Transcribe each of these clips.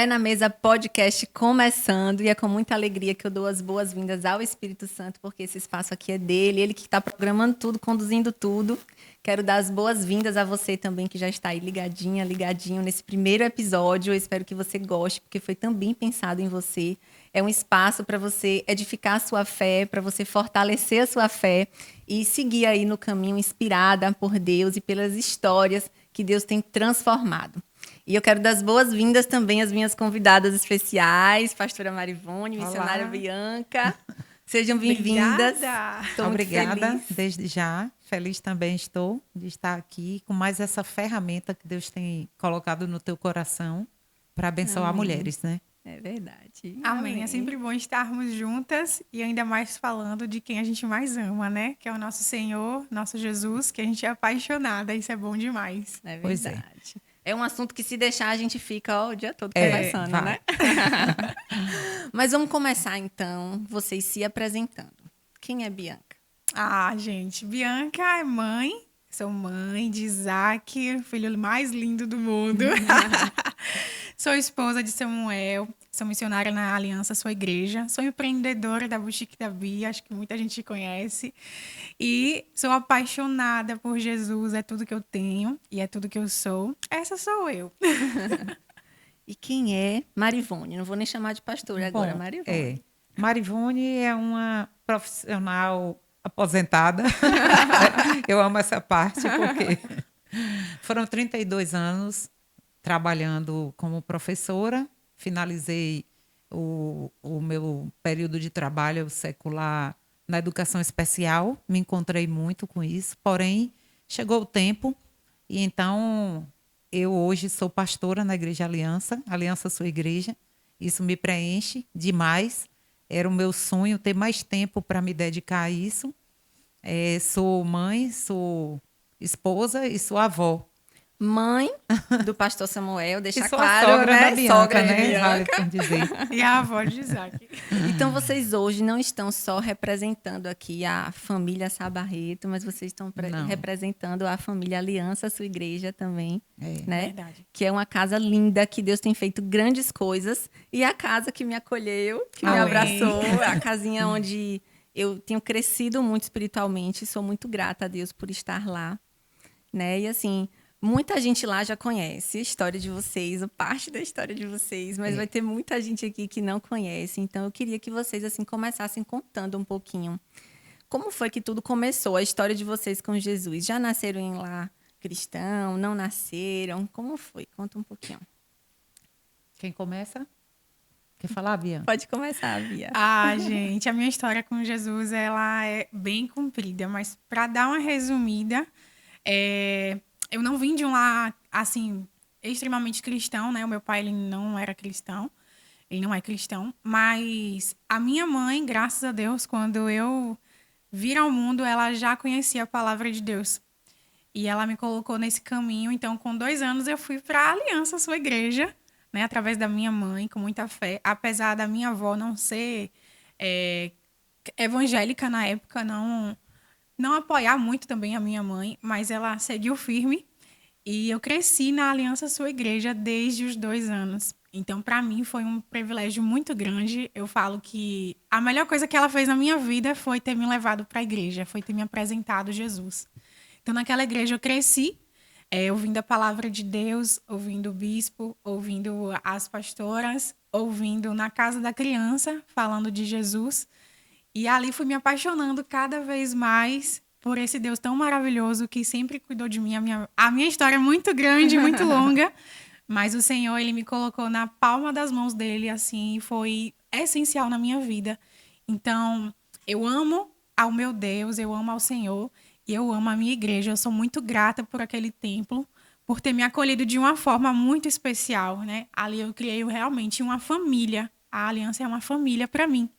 Fé na Mesa podcast começando, e é com muita alegria que eu dou as boas-vindas ao Espírito Santo, porque esse espaço aqui é dele, ele que está programando tudo, conduzindo tudo. Quero dar as boas-vindas a você também, que já está aí ligadinha, ligadinho nesse primeiro episódio. Eu espero que você goste, porque foi também pensado em você. É um espaço para você edificar a sua fé, para você fortalecer a sua fé e seguir aí no caminho inspirada por Deus e pelas histórias que Deus tem transformado. E eu quero dar as boas-vindas também às minhas convidadas especiais, pastora Marivone, missionária Bianca. Sejam bem-vindas. Obrigada, desde já. Feliz também estou de estar aqui com mais essa ferramenta que Deus tem colocado no teu coração para abençoar mulheres, né? É verdade. Amém. É sempre bom estarmos juntas e ainda mais falando de quem a gente mais ama, né? Que é o nosso Senhor, nosso Jesus, que a gente é apaixonada. Isso é bom demais. É verdade. É um assunto que, se deixar, a gente fica o dia todo conversando, né? Mas vamos começar, então, vocês se apresentando. Quem é Bianca? Gente, Bianca é mãe. Sou mãe de Isaac, o filho mais lindo do mundo. Sou esposa de Samuel. Sou missionária na Aliança Sua Igreja. Sou empreendedora da Boutique da Bia, acho que muita gente conhece. E sou apaixonada por Jesus, é tudo que eu tenho e é tudo que eu sou. Essa sou eu. E quem é Marivone? Não vou nem chamar de pastora agora, Marivone. Marivone é uma profissional aposentada. Eu amo essa parte porque foram 32 anos trabalhando como professora. Finalizei o meu período de trabalho secular na educação especial. Me encontrei muito com isso. Porém, chegou o tempo e então eu hoje sou pastora na Igreja Aliança Sua Igreja. Isso me preenche demais. Era o meu sonho ter mais tempo para me dedicar a isso. Sou mãe, sou esposa e sou avó. Mãe do pastor Samuel, deixa sou claro, a sogra da Bianca, sogra né? Bianca. Vale por dizer. E a avó de Isaac. Então, vocês hoje não estão só representando aqui a família Sabarreto, mas vocês estão representando a família Aliança, Sua Igreja também, né? Verdade. Que é uma casa linda, que Deus tem feito grandes coisas. E a casa que me acolheu, que me abraçou, a casinha onde eu tenho crescido muito espiritualmente. Sou muito grata a Deus por estar lá, né? E assim, muita gente lá já conhece a história de vocês, parte da história de vocês, mas vai ter muita gente aqui que não conhece. Então, eu queria que vocês assim começassem contando um pouquinho. Como foi que tudo começou, a história de vocês com Jesus? Já nasceram em lar cristão? Não nasceram? Como foi? Conta um pouquinho. Quem começa? Quer falar, Bia? Pode começar, Bia. Gente, a minha história com Jesus, ela é bem comprida, mas para dar uma resumida, eu não vim de um lar, assim, extremamente cristão, né? O meu pai, ele não era cristão, ele não é cristão, mas a minha mãe, graças a Deus, quando eu vir ao mundo, ela já conhecia a palavra de Deus. E ela me colocou nesse caminho. Então, com 2 anos, eu fui para a Aliança Sua Igreja, né, através da minha mãe, com muita fé. Apesar da minha avó não ser evangélica na época, não apoiar muito também a minha mãe, mas ela seguiu firme. E eu cresci na Aliança Sua Igreja desde os 2 anos. Então, para mim, foi um privilégio muito grande. Eu falo que a melhor coisa que ela fez na minha vida foi ter me levado para a igreja, foi ter me apresentado Jesus. Então, naquela igreja eu cresci, ouvindo a palavra de Deus, ouvindo o bispo, ouvindo as pastoras, ouvindo na casa da criança, falando de Jesus. E ali fui me apaixonando cada vez mais por esse Deus tão maravilhoso que sempre cuidou de mim. A minha história é muito grande, muito longa, mas o Senhor, ele me colocou na palma das mãos dele, assim, e foi essencial na minha vida. Então, eu amo ao meu Deus, eu amo ao Senhor, e eu amo a minha igreja. Eu sou muito grata por aquele templo, por ter me acolhido de uma forma muito especial, né? Ali eu criei realmente uma família. A Aliança é uma família para mim.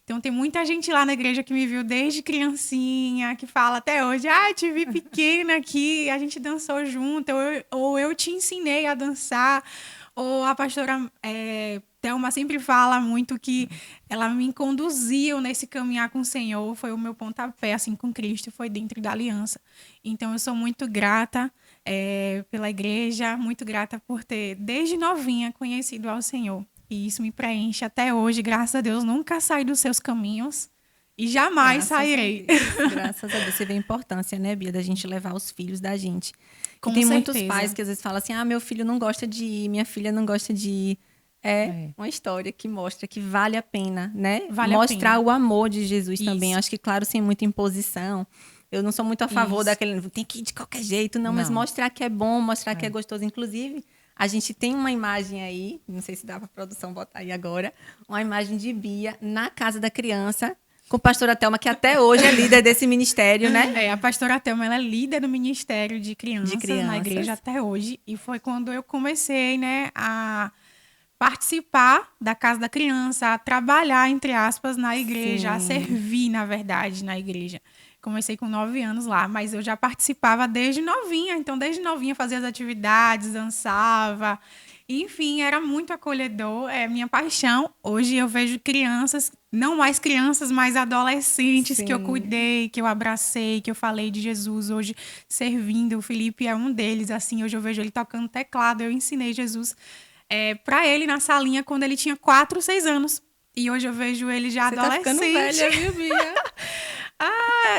Então, tem muita gente lá na igreja que me viu desde criancinha, que fala até hoje, te vi pequena aqui, a gente dançou junto, ou eu te ensinei a dançar, ou a pastora Thelma sempre fala muito que ela me conduziu nesse caminhar com o Senhor, foi o meu pontapé, assim, com Cristo, foi dentro da aliança. Então, eu sou muito grata pela igreja, muito grata por ter, desde novinha, conhecido ao Senhor. E isso me preenche até hoje, graças a Deus, nunca saí dos seus caminhos e jamais sairei. Graças a Deus. Você vê a importância, né, Bia, da gente levar os filhos da gente. Com e tem certeza. muitos pais que às vezes falam assim, meu filho não gosta de ir, minha filha não gosta de ir. É uma história que mostra que vale a pena, né? Mostrar o amor de Jesus também. Acho que, claro, sem muita imposição. Eu não sou muito a favor daquele, tem que ir de qualquer jeito, não. Mas mostrar que é bom, mostrar que é gostoso. Inclusive, a gente tem uma imagem aí, não sei se dá para a produção botar aí agora, uma imagem de Bia na casa da criança, com a pastora Thelma, que até hoje é líder desse ministério, né? A pastora Thelma, ela é líder do ministério de crianças na igreja até hoje. E foi quando eu comecei, né, a participar da Casa da Criança, a trabalhar, entre aspas, na igreja, a servir, na verdade, na igreja. Comecei com 9 anos lá, mas eu já participava desde novinha. Então, desde novinha, fazia as atividades, dançava. Enfim, era muito acolhedor, é minha paixão. Hoje eu vejo crianças, não mais crianças, mas adolescentes que eu cuidei, que eu abracei, que eu falei de Jesus hoje servindo. O Felipe é um deles, assim, hoje eu vejo ele tocando teclado. Eu ensinei Jesus para ele na salinha quando ele tinha 4, 6 anos. E hoje eu vejo ele já adolescente. Tá ficando velha, viu, Bia?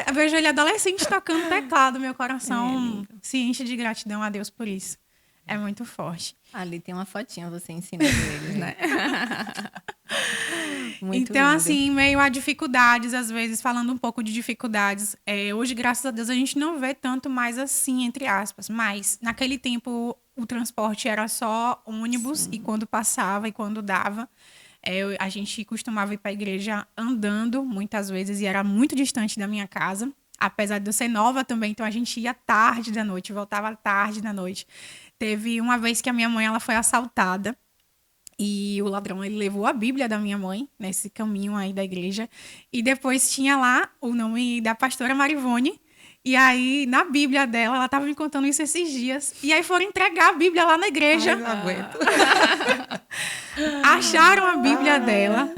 Eu vejo ele adolescente tocando teclado. Meu coração se enche de gratidão a Deus por isso. É muito forte. Ali tem uma fotinha você ensinando eles, né? Muito então, lindo. Assim, meio a dificuldades, às vezes, falando um pouco de dificuldades. Hoje, graças a Deus, a gente não vê tanto mais assim, entre aspas. Mas, naquele tempo, o transporte era só ônibus. E quando passava e quando dava, a gente costumava ir para a igreja andando, muitas vezes. E era muito distante da minha casa. Apesar de eu ser nova também, então a gente ia tarde da noite, voltava tarde da noite. Teve uma vez que a minha mãe ela foi assaltada e o ladrão ele levou a Bíblia da minha mãe nesse caminho aí da igreja. E depois tinha lá o nome da pastora Marivone. E aí, na Bíblia dela, ela estava me contando isso esses dias. E aí foram entregar a Bíblia lá na igreja. Ai, não aguento. Acharam a Bíblia dela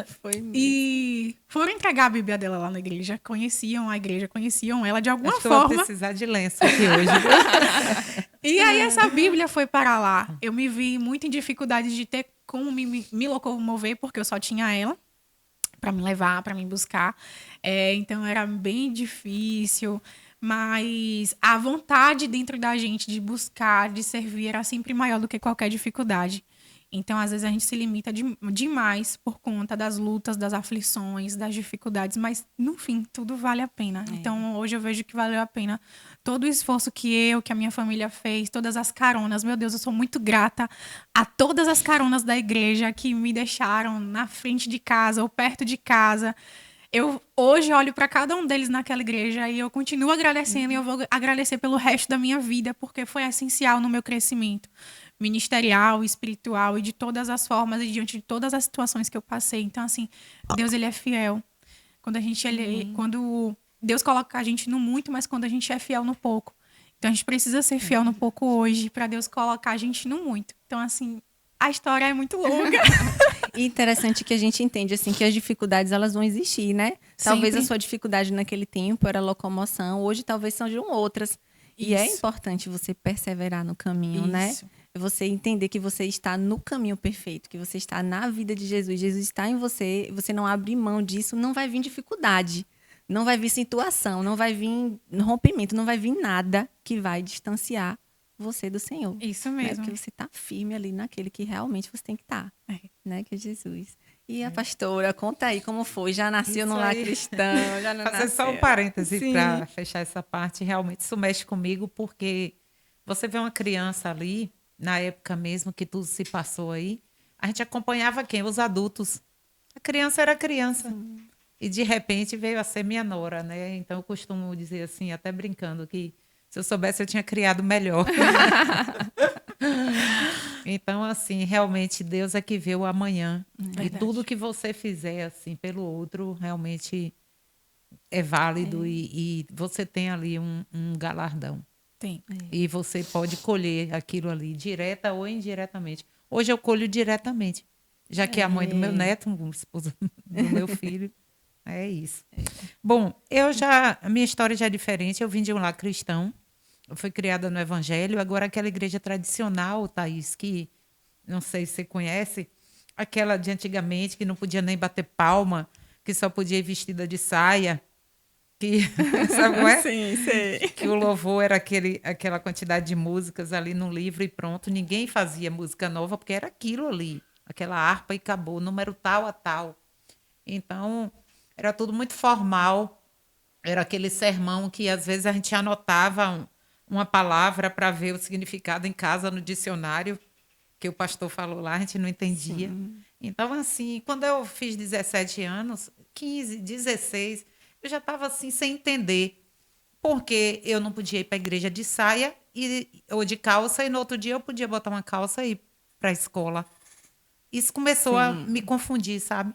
e foram entregar a Bíblia dela lá na igreja. Conheciam a igreja, conheciam ela de alguma forma. Eu vou precisar de lenço aqui hoje. E aí essa Bíblia foi para lá. Eu me vi muito em dificuldade de ter como me locomover, porque eu só tinha ela para me levar, para me buscar. Então era bem difícil. Mas a vontade dentro da gente de buscar, de servir, era sempre maior do que qualquer dificuldade. Então, às vezes, a gente se limita demais por conta das lutas, das aflições, das dificuldades, mas, no fim, tudo vale a pena. Então, hoje eu vejo que valeu a pena todo o esforço que a minha família fez, todas as caronas. Meu Deus, eu sou muito grata a todas as caronas da igreja que me deixaram na frente de casa ou perto de casa. Eu hoje olho para cada um deles naquela igreja e eu continuo agradecendo e eu vou agradecer pelo resto da minha vida, porque foi essencial no meu crescimento ministerial, espiritual e de todas as formas e diante de todas as situações que eu passei. Então, assim, Deus, ele é fiel. Quando Deus coloca a gente no muito, mas quando a gente é fiel no pouco. Então, a gente precisa ser fiel no pouco hoje para Deus colocar a gente no muito. Então, assim, a história é muito longa. E interessante que a gente entende assim que as dificuldades elas vão existir, né? Talvez a sua dificuldade naquele tempo era locomoção, hoje talvez sejam outras. E é importante você perseverar no caminho, né? Você entender que você está no caminho perfeito, que você está na vida de Jesus. Jesus está em você, você não abre mão disso, não vai vir dificuldade, não vai vir situação, não vai vir rompimento, não vai vir nada que vai distanciar você do Senhor. Isso mesmo. Né? Porque você está firme ali naquele que realmente você tem que estar, né? Que é Jesus. E a pastora, conta aí como foi. Já nasceu no lar cristão? Já não Fazer nasceu. só um parêntese para fechar essa parte. Realmente isso mexe comigo, porque você vê uma criança ali, na época mesmo que tudo se passou aí, a gente acompanhava quem? Os adultos. A criança era criança. E de repente veio a ser minha nora, né? Então eu costumo dizer assim, até brincando, que se eu soubesse eu tinha criado melhor. Então, assim, realmente Deus é que vê o amanhã. E tudo que você fizer assim pelo outro realmente é válido e você tem ali um galardão. Tem. E você pode colher aquilo ali, direta ou indiretamente. Hoje eu colho diretamente. já que é a mãe do meu neto, esposa do meu filho. É isso. Bom, a minha história já é diferente. Eu vim de um lar cristão. Eu fui criada no Evangelho. Agora, aquela igreja tradicional, Thaís, que não sei se você conhece, aquela de antigamente, que não podia nem bater palma, que só podia ir vestida de saia. Que, sabe como é? Sim, sei. Que o louvor era aquela quantidade de músicas ali no livro e pronto. Ninguém fazia música nova, porque era aquilo ali. Aquela harpa e acabou, número tal a tal. Então, era tudo muito formal. Era aquele sermão que, às vezes, a gente anotava uma palavra para ver o significado em casa no dicionário, que o pastor falou lá, a gente não entendia. Sim. Então, assim, quando eu fiz 17 anos, 15, 16, eu já estava assim, sem entender porque eu não podia ir para a igreja de saia ou de calça, e no outro dia eu podia botar uma calça e ir para a escola. Isso começou a Sim. me confundir, sabe?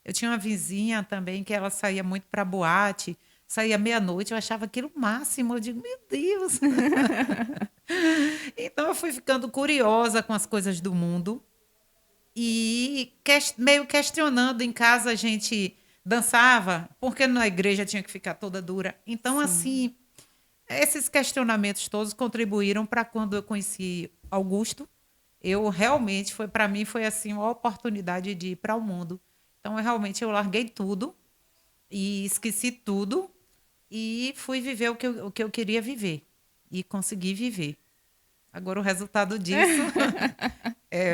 Eu tinha uma vizinha também que ela saía muito para boate, saía meia-noite, eu achava aquilo o máximo. Eu digo, meu Deus! Então eu fui ficando curiosa com as coisas do mundo e meio questionando. Em casa a gente dançava, porque na igreja tinha que ficar toda dura. Então, assim, esses questionamentos todos contribuíram para quando eu conheci Augusto. Eu realmente, para mim, foi assim uma oportunidade de ir para o mundo. Então, eu larguei tudo e esqueci tudo e fui viver o que eu queria viver. E consegui viver. Agora, o resultado disso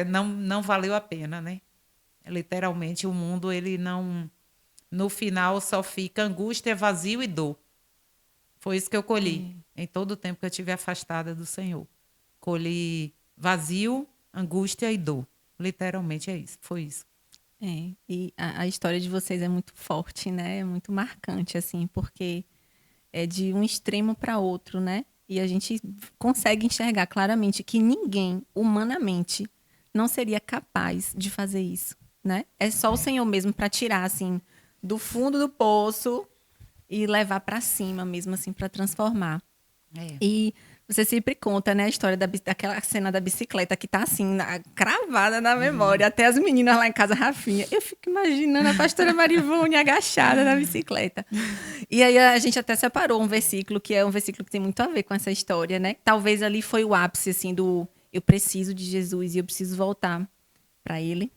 não valeu a pena, né? Literalmente, o mundo, ele não... No final, só fica angústia, vazio e dor. Foi isso que eu colhi em todo o tempo que eu estive afastada do Senhor. Colhi vazio, angústia e dor. Literalmente é isso. Foi isso. E a história de vocês é muito forte, né? É muito marcante, assim, porque é de um extremo para outro, né? E a gente consegue enxergar claramente que ninguém, humanamente, não seria capaz de fazer isso, né? É só o Senhor mesmo para tirar, assim, do fundo do poço e levar para cima mesmo, assim, para transformar. É. E você sempre conta, né, a história daquela cena da bicicleta que tá assim, cravada na memória. Até as meninas lá em casa, Rafinha. Eu fico imaginando a pastora Marivone agachada na bicicleta. E aí a gente até separou um versículo, que é um versículo que tem muito a ver com essa história, né? Talvez ali foi o ápice, assim, do eu preciso de Jesus e eu preciso voltar para ele.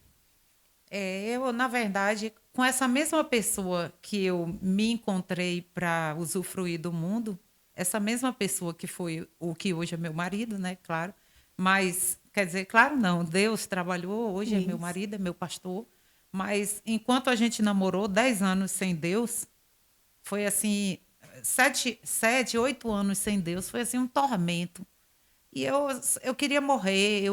Eu, na verdade, com essa mesma pessoa que eu me encontrei para usufruir do mundo, essa mesma pessoa que foi o que hoje é meu marido, né? Claro. Mas, quer dizer, claro não, Deus trabalhou, hoje é meu marido, é meu pastor. Mas enquanto a gente namorou 10 anos sem Deus, foi assim, 8 anos sem Deus, foi assim um tormento. E eu queria morrer.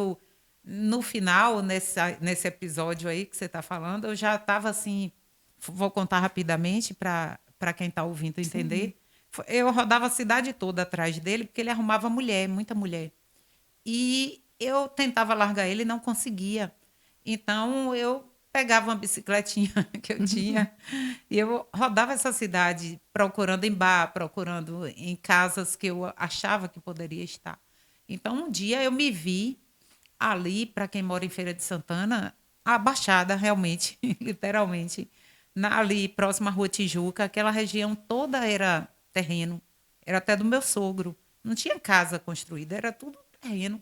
No final, nesse episódio aí que você está falando, eu já estava assim. Vou contar rapidamente para quem está ouvindo entender. Eu rodava a cidade toda atrás dele, porque ele arrumava mulher, muita mulher. E eu tentava largar ele e não conseguia. Então, eu pegava uma bicicletinha que eu tinha e eu rodava essa cidade procurando em bar, procurando em casas que eu achava que poderia estar. Então, um dia eu me vi ali, para quem mora em Feira de Santana, a Baixada, realmente, literalmente, ali próxima à Rua Tijuca, aquela região toda era terreno, era até do meu sogro. Não tinha casa construída, era tudo terreno.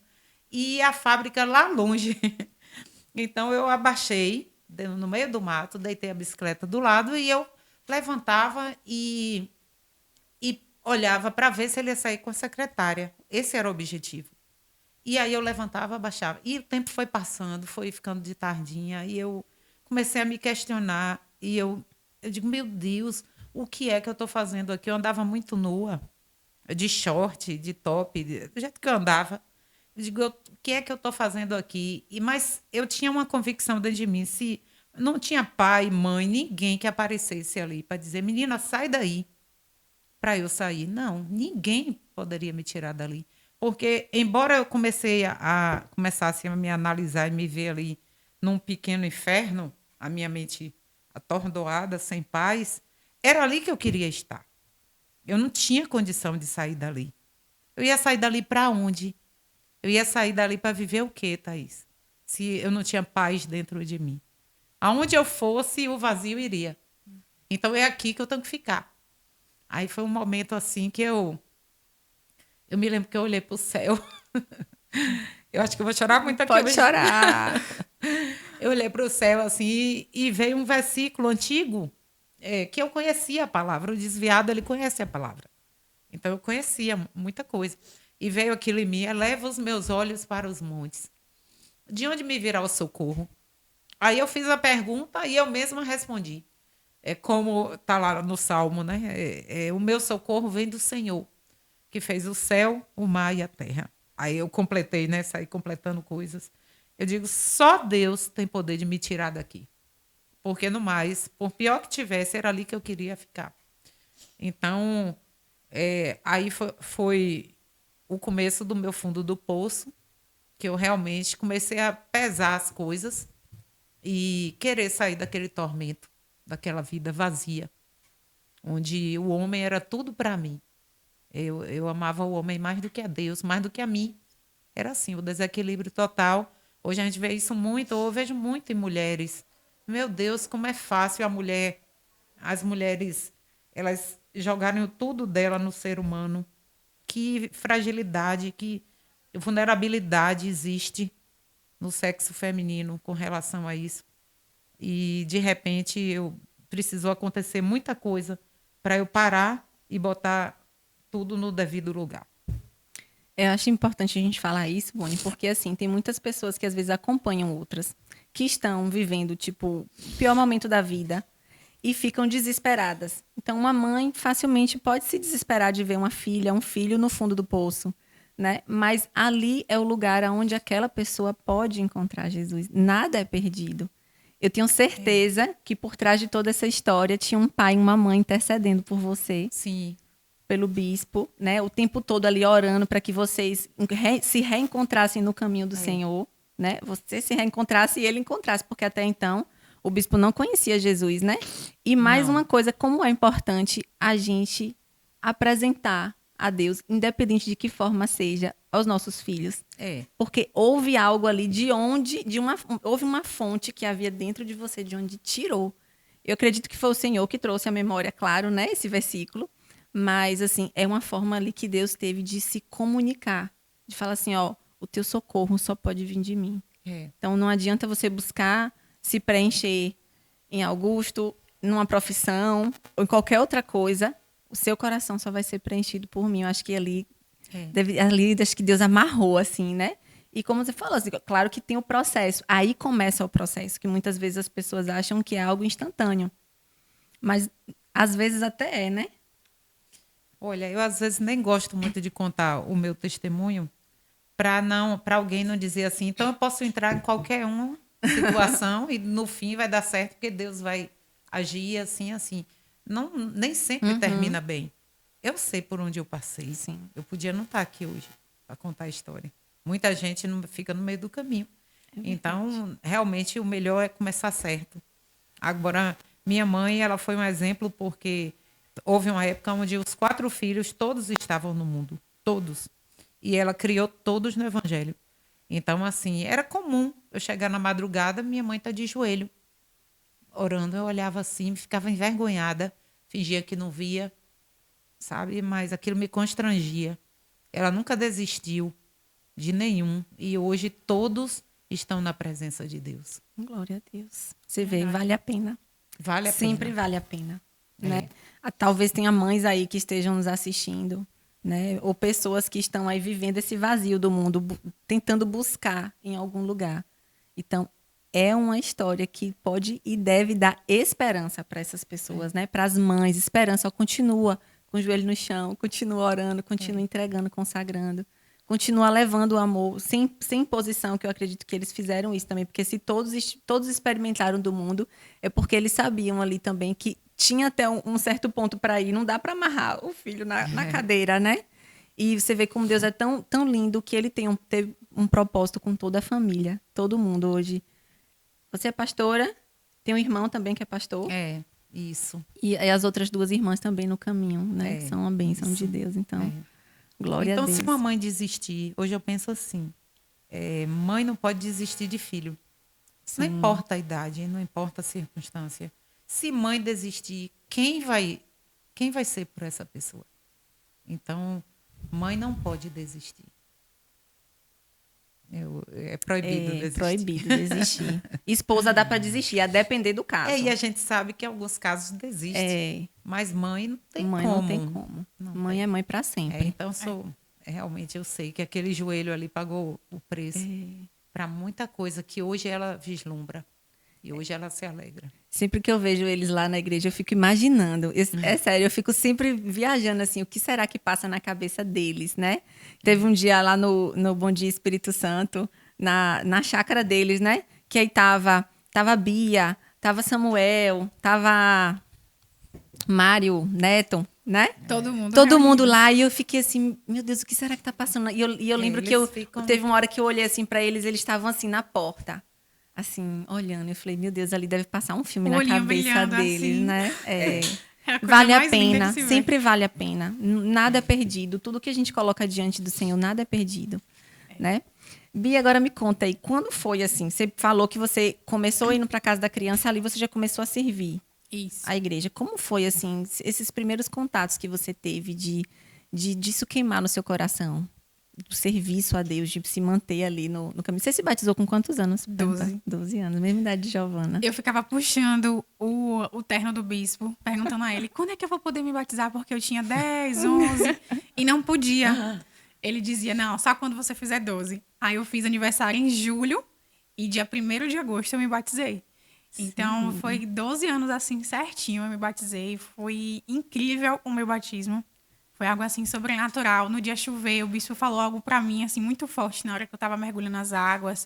E a fábrica lá longe. Então eu abaixei no meio do mato, deitei a bicicleta do lado e eu levantava e olhava para ver se ele ia sair com a secretária. Esse era o objetivo. E aí eu levantava, abaixava. E o tempo foi passando, foi ficando de tardinha. E eu comecei a me questionar. E eu digo, meu Deus, o que é que eu estou fazendo aqui? Eu andava muito nua, de short, de top, do jeito que eu andava. Eu digo, o que é que eu estou fazendo aqui? Mas eu tinha uma convicção dentro de mim. Se não tinha pai, mãe, ninguém que aparecesse ali para dizer, menina, sai daí, para eu sair. Não, ninguém poderia me tirar dali. Porque, embora eu começasse a me analisar e me ver ali num pequeno inferno, a minha mente atordoada, sem paz, era ali que eu queria estar. Eu não tinha condição de sair dali. Eu ia sair dali para onde? Eu ia sair dali para viver o quê, Thaís? se eu não tinha paz dentro de mim. Aonde eu fosse, o vazio iria. Então é aqui que eu tenho que ficar. Aí foi um momento assim que eu me lembro que eu olhei para o céu. Eu acho que eu vou chorar muito aqui. Pode chorar. Eu olhei para o céu assim e veio um versículo antigo que eu conhecia a palavra. O desviado, ele conhece a palavra. Então eu conhecia muita coisa. E veio aquilo em mim: eleva os meus olhos para os montes. De onde me virá o socorro? Aí eu fiz a pergunta e eu mesma respondi. É como está lá no Salmo, né? O meu socorro vem do Senhor, que fez o céu, o mar e a terra. Aí eu completei, né? Saí completando coisas. Eu digo, só Deus tem poder de me tirar daqui. Porque no mais, por pior que tivesse, era ali que eu queria ficar. Então, aí foi o começo do meu fundo do poço, que eu realmente comecei a pesar as coisas e querer sair daquele tormento, daquela vida vazia, onde o homem era tudo para mim. Eu amava o homem mais do que a Deus, mais do que a mim. Era assim, o desequilíbrio total. Hoje a gente vê isso muito, ou eu vejo muito em mulheres. Meu Deus, como é fácil as mulheres, elas jogarem tudo dela no ser humano. Que fragilidade, que vulnerabilidade existe no sexo feminino com relação a isso. E, de repente, precisou acontecer muita coisa para eu parar e botar tudo no devido lugar. Eu acho importante a gente falar isso, Boni, porque assim, tem muitas pessoas que às vezes acompanham outras, que estão vivendo, tipo, o pior momento da vida e ficam desesperadas. Então, uma mãe facilmente pode se desesperar de ver uma filha, um filho no fundo do poço, né? Mas ali é o lugar onde aquela pessoa pode encontrar Jesus. Nada é perdido. Eu tenho certeza que por trás de toda essa história tinha um pai e uma mãe intercedendo por você. Sim. Pelo bispo, né? O tempo todo ali orando para que vocês se reencontrassem no caminho do Senhor, né? Você se reencontrasse e ele encontrasse, porque até então o bispo não conhecia Jesus, né? E mais uma coisa, como é importante a gente apresentar a Deus, independente de que forma seja, aos nossos filhos. Porque houve algo ali houve uma fonte que havia dentro de você, de onde tirou. Eu acredito que foi o Senhor que trouxe à memória, claro, né? Esse versículo. Mas, assim, é uma forma ali que Deus teve de se comunicar. De falar assim, ó, o teu socorro só pode vir de mim. Então, não adianta você buscar se preencher em Augusto, numa profissão, ou em qualquer outra coisa. O seu coração só vai ser preenchido por mim. Eu acho que ali acho que Deus amarrou, assim, né? E como você falou, assim, claro que tem o processo. Aí começa o processo, que muitas vezes as pessoas acham que é algo instantâneo. Mas, às vezes, até é, né? Olha, eu às vezes nem gosto muito de contar o meu testemunho para alguém não dizer assim, então eu posso entrar em qualquer uma situação e no fim vai dar certo porque Deus vai agir assim, assim. Não, nem sempre termina bem. Eu sei por onde eu passei. Sim. Eu podia não estar aqui hoje para contar a história. Muita gente não fica no meio do caminho. Então, realmente, o melhor é começar certo. Agora, minha mãe, ela foi um exemplo porque houve uma época onde os 4 filhos, todos estavam no mundo. Todos. E ela criou todos no evangelho. Então, assim, era comum eu chegar na madrugada, minha mãe está de joelho, orando. Eu olhava assim, ficava envergonhada, fingia que não via, sabe? Mas aquilo me constrangia. Ela nunca desistiu de nenhum. E hoje todos estão na presença de Deus. Glória a Deus. Você vê, vale a pena. Vale a Sempre pena. vale a pena, né? Talvez tenha mães aí que estejam nos assistindo, né? Ou pessoas que estão aí vivendo esse vazio do mundo, tentando buscar em algum lugar. Então, é uma história que pode e deve dar esperança para essas pessoas, né? Para as mães, esperança. Ó, continua com o joelho no chão, continua orando, continua entregando, consagrando. Continua levando o amor, sem imposição, que eu acredito que eles fizeram isso também. Porque se todos experimentaram do mundo, é porque eles sabiam ali também que tinha até um certo ponto para ir. Não dá para amarrar o filho na cadeira, né? E você vê como Deus é tão lindo que ele teve um propósito com toda a família, todo mundo hoje. Você é pastora, tem um irmão também que é pastor. Isso. E as outras 2 irmãs também no caminho, né? Que são uma bênção de Deus. Então, glória a Deus. Então, se uma mãe desistir, hoje eu penso assim, Mãe não pode desistir de filho. Não importa a idade, não importa a circunstância. Se mãe desistir, quem vai ser por essa pessoa? Então, mãe não pode desistir. É proibido desistir. Proibido desistir. Esposa dá para desistir, a depender do caso. E a gente sabe que em alguns casos desiste. Mas mãe não tem mãe como. Não tem como. Mãe é mãe para sempre. Então, realmente eu sei que aquele joelho ali pagou o preço para muita coisa que hoje ela vislumbra. E hoje ela se alegra. Sempre que eu vejo eles lá na igreja, eu fico imaginando. É sério, eu fico sempre viajando, assim, o que será que passa na cabeça deles, né? Teve um dia lá no Bom Dia Espírito Santo, na chácara deles, né? Que aí tava Bia, tava Samuel, tava Mário, Neto, né? Todo mundo lá. E eu fiquei assim, meu Deus, o que será que tá passando? E eu lembro que teve uma hora que eu olhei assim para eles estavam assim na porta. Assim, olhando, eu falei, meu Deus, ali deve passar um filme na cabeça deles, assim, né? Vale a pena, sempre vale a pena. Nada é perdido. Tudo que a gente coloca diante do Senhor, nada é perdido, né? Bia, agora me conta aí, quando foi assim? Você falou que você começou indo para casa da criança, ali você já começou a servir a igreja. Como foi, assim, esses primeiros contatos que você teve disso queimar no seu coração? Do serviço a Deus, de se manter ali no caminho. Você se batizou com quantos anos? 12 anos, mesma idade de Giovana. Eu ficava puxando o terno do bispo, perguntando a ele, quando é que eu vou poder me batizar? Porque eu tinha 10, 11 e não podia. Ele dizia, não, só quando você fizer 12. Aí eu fiz aniversário em julho e dia 1º de agosto eu me batizei. Então, foi 12 anos assim, certinho, eu me batizei. Foi incrível o meu batismo. Foi algo assim sobrenatural. No dia choveu, o bispo falou algo pra mim assim muito forte na hora que eu tava mergulhando nas águas.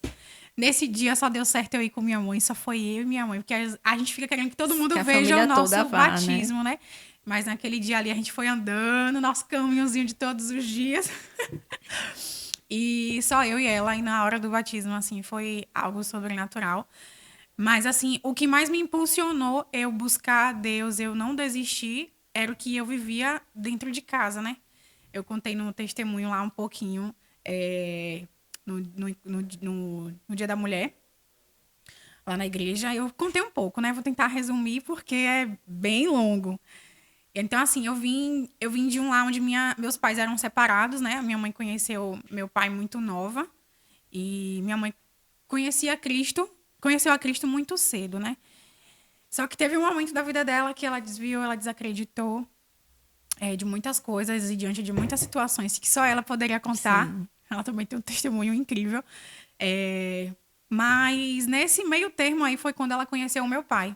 Nesse dia só deu certo eu ir com minha mãe, só foi eu e minha mãe, porque a gente fica querendo que todo mundo veja o nosso batismo, né? Mas naquele dia ali a gente foi andando, nosso caminhozinho de todos os dias. E só eu e ela, e na hora do batismo assim, foi algo sobrenatural. Mas assim, o que mais me impulsionou eu buscar Deus, eu não desistir, era o que eu vivia dentro de casa, né? Eu contei no testemunho lá um pouquinho, no Dia da Mulher, lá na igreja. Eu contei um pouco, né? Vou tentar resumir, porque é bem longo. Então, assim, eu vim de um lar onde meus pais eram separados, né? Minha mãe conheceu meu pai muito nova. E minha mãe conheceu a Cristo muito cedo, né? Só que teve um momento da vida dela que ela desviou, ela desacreditou de muitas coisas e diante de muitas situações que só ela poderia contar. Sim. Ela também tem um testemunho incrível. Mas nesse meio termo aí foi quando ela conheceu o meu pai.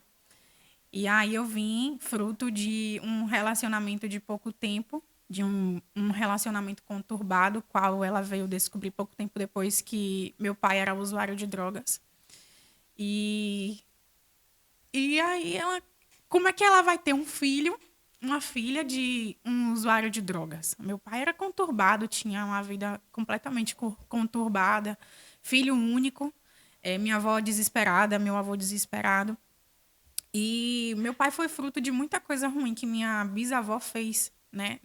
E aí eu vim fruto de um relacionamento de pouco tempo, de um relacionamento conturbado, qual ela veio descobrir pouco tempo depois que meu pai era usuário de drogas. E aí como é que ela vai ter uma filha de um usuário de drogas? Meu pai era conturbado, tinha uma vida completamente conturbada, filho único, minha avó desesperada, meu avô desesperado. E meu pai foi fruto de muita coisa ruim que minha bisavó fez, né,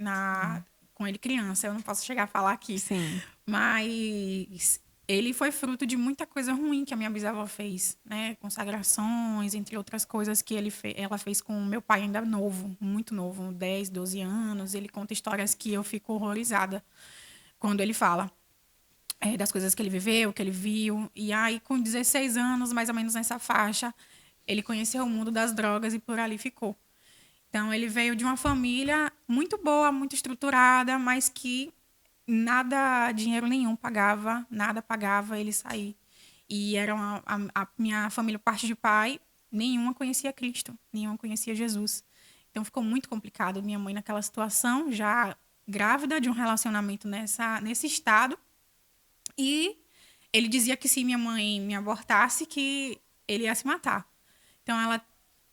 com ele criança. Eu não posso chegar a falar aqui. Sim. Mas ele foi fruto de muita coisa ruim que a minha bisavó fez, né? Consagrações, entre outras coisas que ela fez com o meu pai ainda novo, muito novo, 10, 12 anos. Ele conta histórias que eu fico horrorizada quando ele fala das coisas que ele viveu, que ele viu. E aí, com 16 anos, mais ou menos nessa faixa, ele conheceu o mundo das drogas e por ali ficou. Então, ele veio de uma família muito boa, muito estruturada, mas que dinheiro nenhum pagava, nada pagava ele sair. E era a minha família, parte de pai, nenhuma conhecia Cristo, nenhuma conhecia Jesus. Então, ficou muito complicado. Minha mãe naquela situação, já grávida de um relacionamento nesse estado. E ele dizia que se minha mãe me abortasse, que ele ia se matar. Então, ela,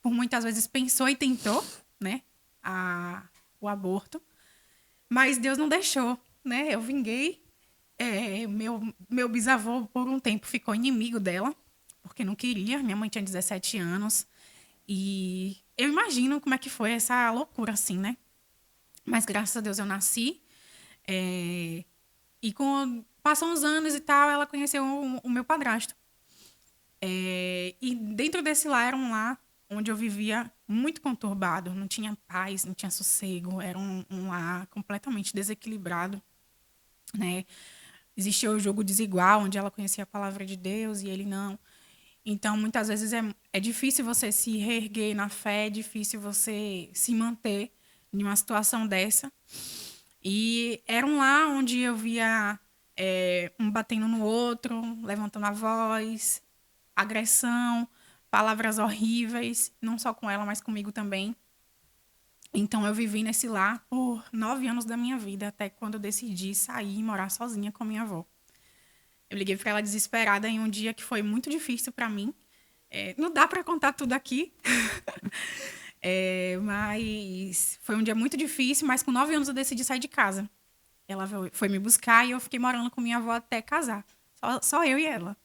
por muitas vezes, pensou e tentou, né, o aborto. Mas Deus não deixou, né? Eu vinguei. Meu bisavô, por um tempo, ficou inimigo dela, porque não queria. Minha mãe tinha 17 anos. E eu imagino como é que foi essa loucura, assim, né? Mas, graças a Deus, eu nasci. E Passou uns anos e tal, ela conheceu o meu padrasto. E dentro desse lar era um lar onde eu vivia muito conturbado, não tinha paz, não tinha sossego, era um lar completamente desequilibrado, né? Existia o jogo desigual, onde ela conhecia a palavra de Deus e ele não. Então, muitas vezes é difícil você se reerguer na fé, é difícil você se manter em uma situação dessa. E era um lar onde eu via um batendo no outro, levantando a voz, agressão, palavras horríveis, não só com ela, mas comigo também. Então, eu vivi nesse lar por 9 anos da minha vida, até quando eu decidi sair e morar sozinha com a minha avó. Eu liguei para ela desesperada em um dia que foi muito difícil para mim. Não dá para contar tudo aqui, mas foi um dia muito difícil. Mas com 9 anos eu decidi sair de casa. Ela foi me buscar e eu fiquei morando com minha avó até casar. Só eu e ela.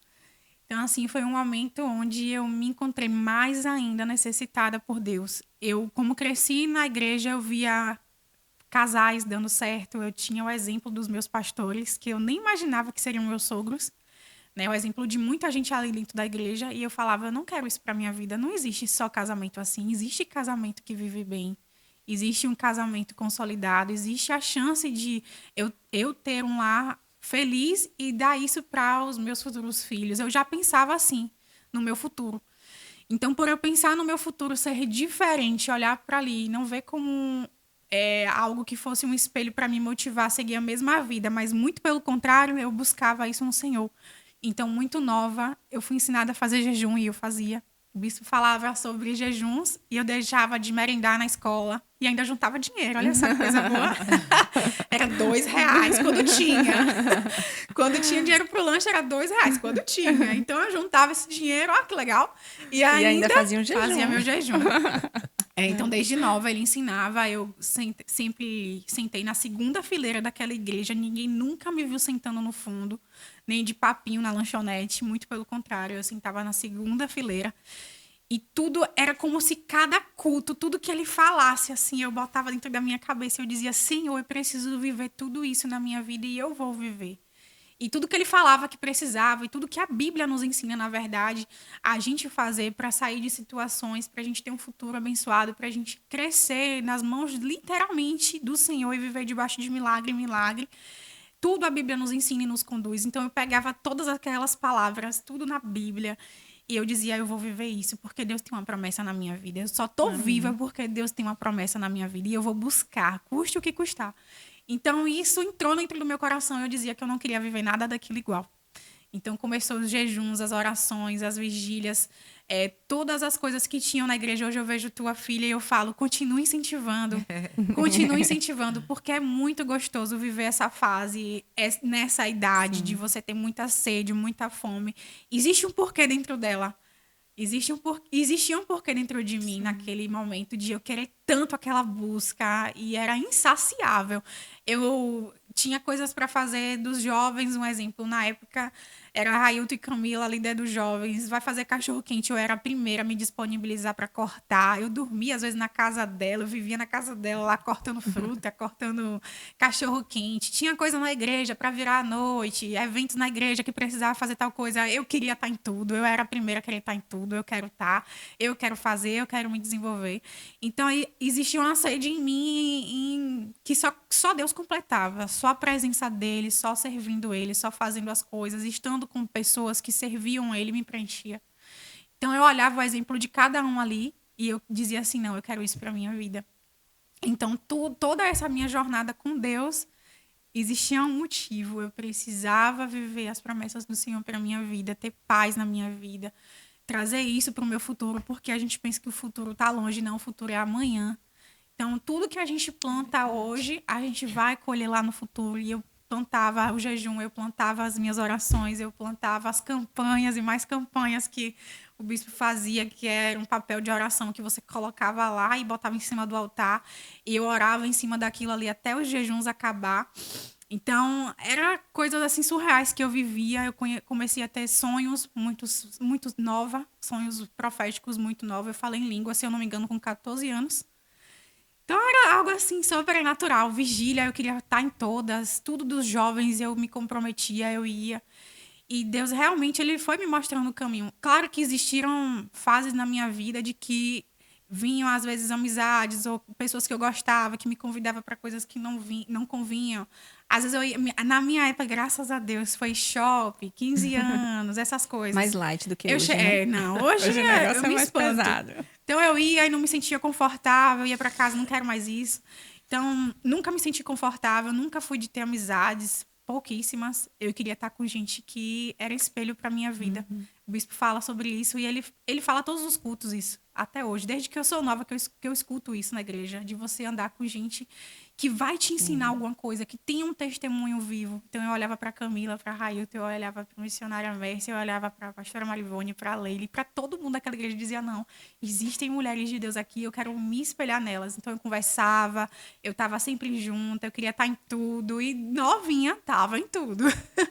Então, assim, foi um momento onde eu me encontrei mais ainda necessitada por Deus. Eu, como cresci na igreja, eu via casais dando certo. Eu tinha o exemplo dos meus pastores, que eu nem imaginava que seriam meus sogros, né? O exemplo de muita gente ali dentro da igreja. E eu falava, eu não quero isso para minha vida. Não existe só casamento assim. Existe casamento que vive bem. Existe um casamento consolidado. Existe a chance de eu ter um lar feliz e dar isso para os meus futuros filhos. Eu já pensava assim no meu futuro. Então, por eu pensar no meu futuro ser diferente, olhar para ali e não ver como algo que fosse um espelho para me motivar a seguir a mesma vida, mas muito pelo contrário, eu buscava isso no Senhor. Então, muito nova, eu fui ensinada a fazer jejum e eu fazia. O bispo falava sobre jejuns e eu deixava de merendar na escola e ainda juntava dinheiro. Olha só que coisa boa. Era R$2 quando tinha. Quando tinha dinheiro pro lanche, era R$2 quando tinha. Então, eu juntava esse dinheiro, ó, que legal. E ainda fazia um jejum. Fazia meu jejum. Então, desde nova, ele ensinava. Eu sempre sentei na segunda fileira daquela igreja. Ninguém nunca me viu sentando no fundo, nem de papinho na lanchonete. Muito pelo contrário, eu sentava na segunda fileira. E tudo era como se cada culto, tudo que ele falasse, assim, eu botava dentro da minha cabeça. Eu dizia, Senhor, eu preciso viver tudo isso na minha vida e eu vou viver. E tudo que ele falava que precisava, e tudo que a Bíblia nos ensina, na verdade, a gente fazer para sair de situações, para a gente ter um futuro abençoado, para a gente crescer nas mãos, literalmente, do Senhor e viver debaixo de milagre em milagre. Tudo a Bíblia nos ensina e nos conduz. Então, eu pegava todas aquelas palavras, tudo na Bíblia, e eu dizia, eu vou viver isso, porque Deus tem uma promessa na minha vida. Eu só estou viva porque Deus tem uma promessa na minha vida, e eu vou buscar, custe o que custar. Então, isso entrou dentro do meu coração. Eu dizia que eu não queria viver nada daquilo igual. Então, começou os jejuns, as orações, as vigílias, todas as coisas que tinham na igreja. Hoje eu vejo tua filha e eu falo, continue incentivando, porque é muito gostoso viver essa fase, nessa idade. Sim. De você ter muita sede, muita fome. Existe um porquê dentro dela. Existia um porquê dentro de mim. Sim. Naquele momento de eu querer tanto aquela busca e era insaciável. Eu tinha coisas para fazer dos jovens, um exemplo, na época era a Railton e Camila, líder dos jovens, vai fazer cachorro-quente, eu era a primeira a me disponibilizar para cortar, eu dormia às vezes na casa dela, eu vivia na casa dela lá cortando fruta, cortando cachorro-quente, tinha coisa na igreja para virar à noite, eventos na igreja que precisava fazer tal coisa, eu queria estar em tudo, eu era a primeira a querer estar em tudo, eu quero estar, eu quero fazer, eu quero me desenvolver. Então, existia uma sede em mim que só Deus completava, só a presença dele, só servindo ele, só fazendo as coisas, estando com pessoas que serviam ele, me preenchia. Então, eu olhava o exemplo de cada um ali e eu dizia assim, não, eu quero isso para minha vida. Então, toda essa minha jornada com Deus, existia um motivo. Eu precisava viver as promessas do Senhor para minha vida, ter paz na minha vida, trazer isso para o meu futuro, porque a gente pensa que o futuro está longe, não, o futuro é amanhã. Então, tudo que a gente planta hoje, a gente vai colher lá no futuro. E eu plantava o jejum, eu plantava as minhas orações, eu plantava as campanhas e mais campanhas que o bispo fazia, que era um papel de oração que você colocava lá e botava em cima do altar. E eu orava em cima daquilo ali até os jejuns acabar. Então, era coisas assim surreais que eu vivia. Eu comecei a ter sonhos muito novos, sonhos proféticos muito novos. Eu falei em língua, se eu não me engano, com 14 anos. Então era algo assim sobrenatural. Vigília, eu queria estar em todas, tudo dos jovens, eu me comprometia, eu ia. E Deus realmente ele foi me mostrando o caminho. Claro que existiram fases na minha vida de que vinham às vezes amizades ou pessoas que eu gostava que me convidavam para coisas que não convinham. Às vezes eu ia, na minha época, graças a Deus, foi shopping, 15 anos, essas coisas. Mais light do que hoje, né? Não, hoje, Hoje o negócio eu é me mais espanto. pesado. Então eu ia e não me sentia confortável, ia para casa, não quero mais isso. Então, nunca me senti confortável, nunca fui de ter amizades, pouquíssimas. Eu queria estar com gente que era espelho para minha vida. O bispo fala sobre isso e ele fala todos os cultos isso, até hoje. Desde que eu sou nova que eu escuto isso na igreja, de você andar com gente que vai te ensinar alguma coisa, que tem um testemunho vivo. Então eu olhava para Camila, para Railton, eu olhava para a missionária Mércia, eu olhava para a pastora Marivone, para a Leile, para todo mundo daquela igreja dizia, não, existem mulheres de Deus aqui, eu quero me espelhar nelas. Então eu conversava, eu estava sempre junta, eu queria estar em tudo e novinha estava em tudo.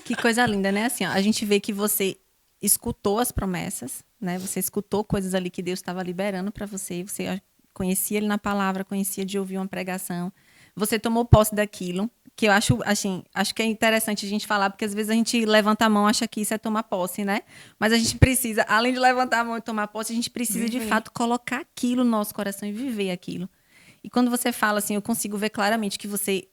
Que coisa linda, né? Assim, ó, a gente vê que você escutou as promessas, né? Você escutou coisas ali que Deus estava liberando para você. Você ó, conhecia ele na palavra, conhecia de ouvir uma pregação. Você tomou posse daquilo, que eu acho, assim, acho que é interessante a gente falar, porque às vezes a gente levanta a mão e acha que isso é tomar posse, né? Mas a gente precisa, além de levantar a mão e tomar posse, a gente precisa de fato colocar aquilo no nosso coração e viver aquilo. E quando você fala assim, eu consigo ver claramente que você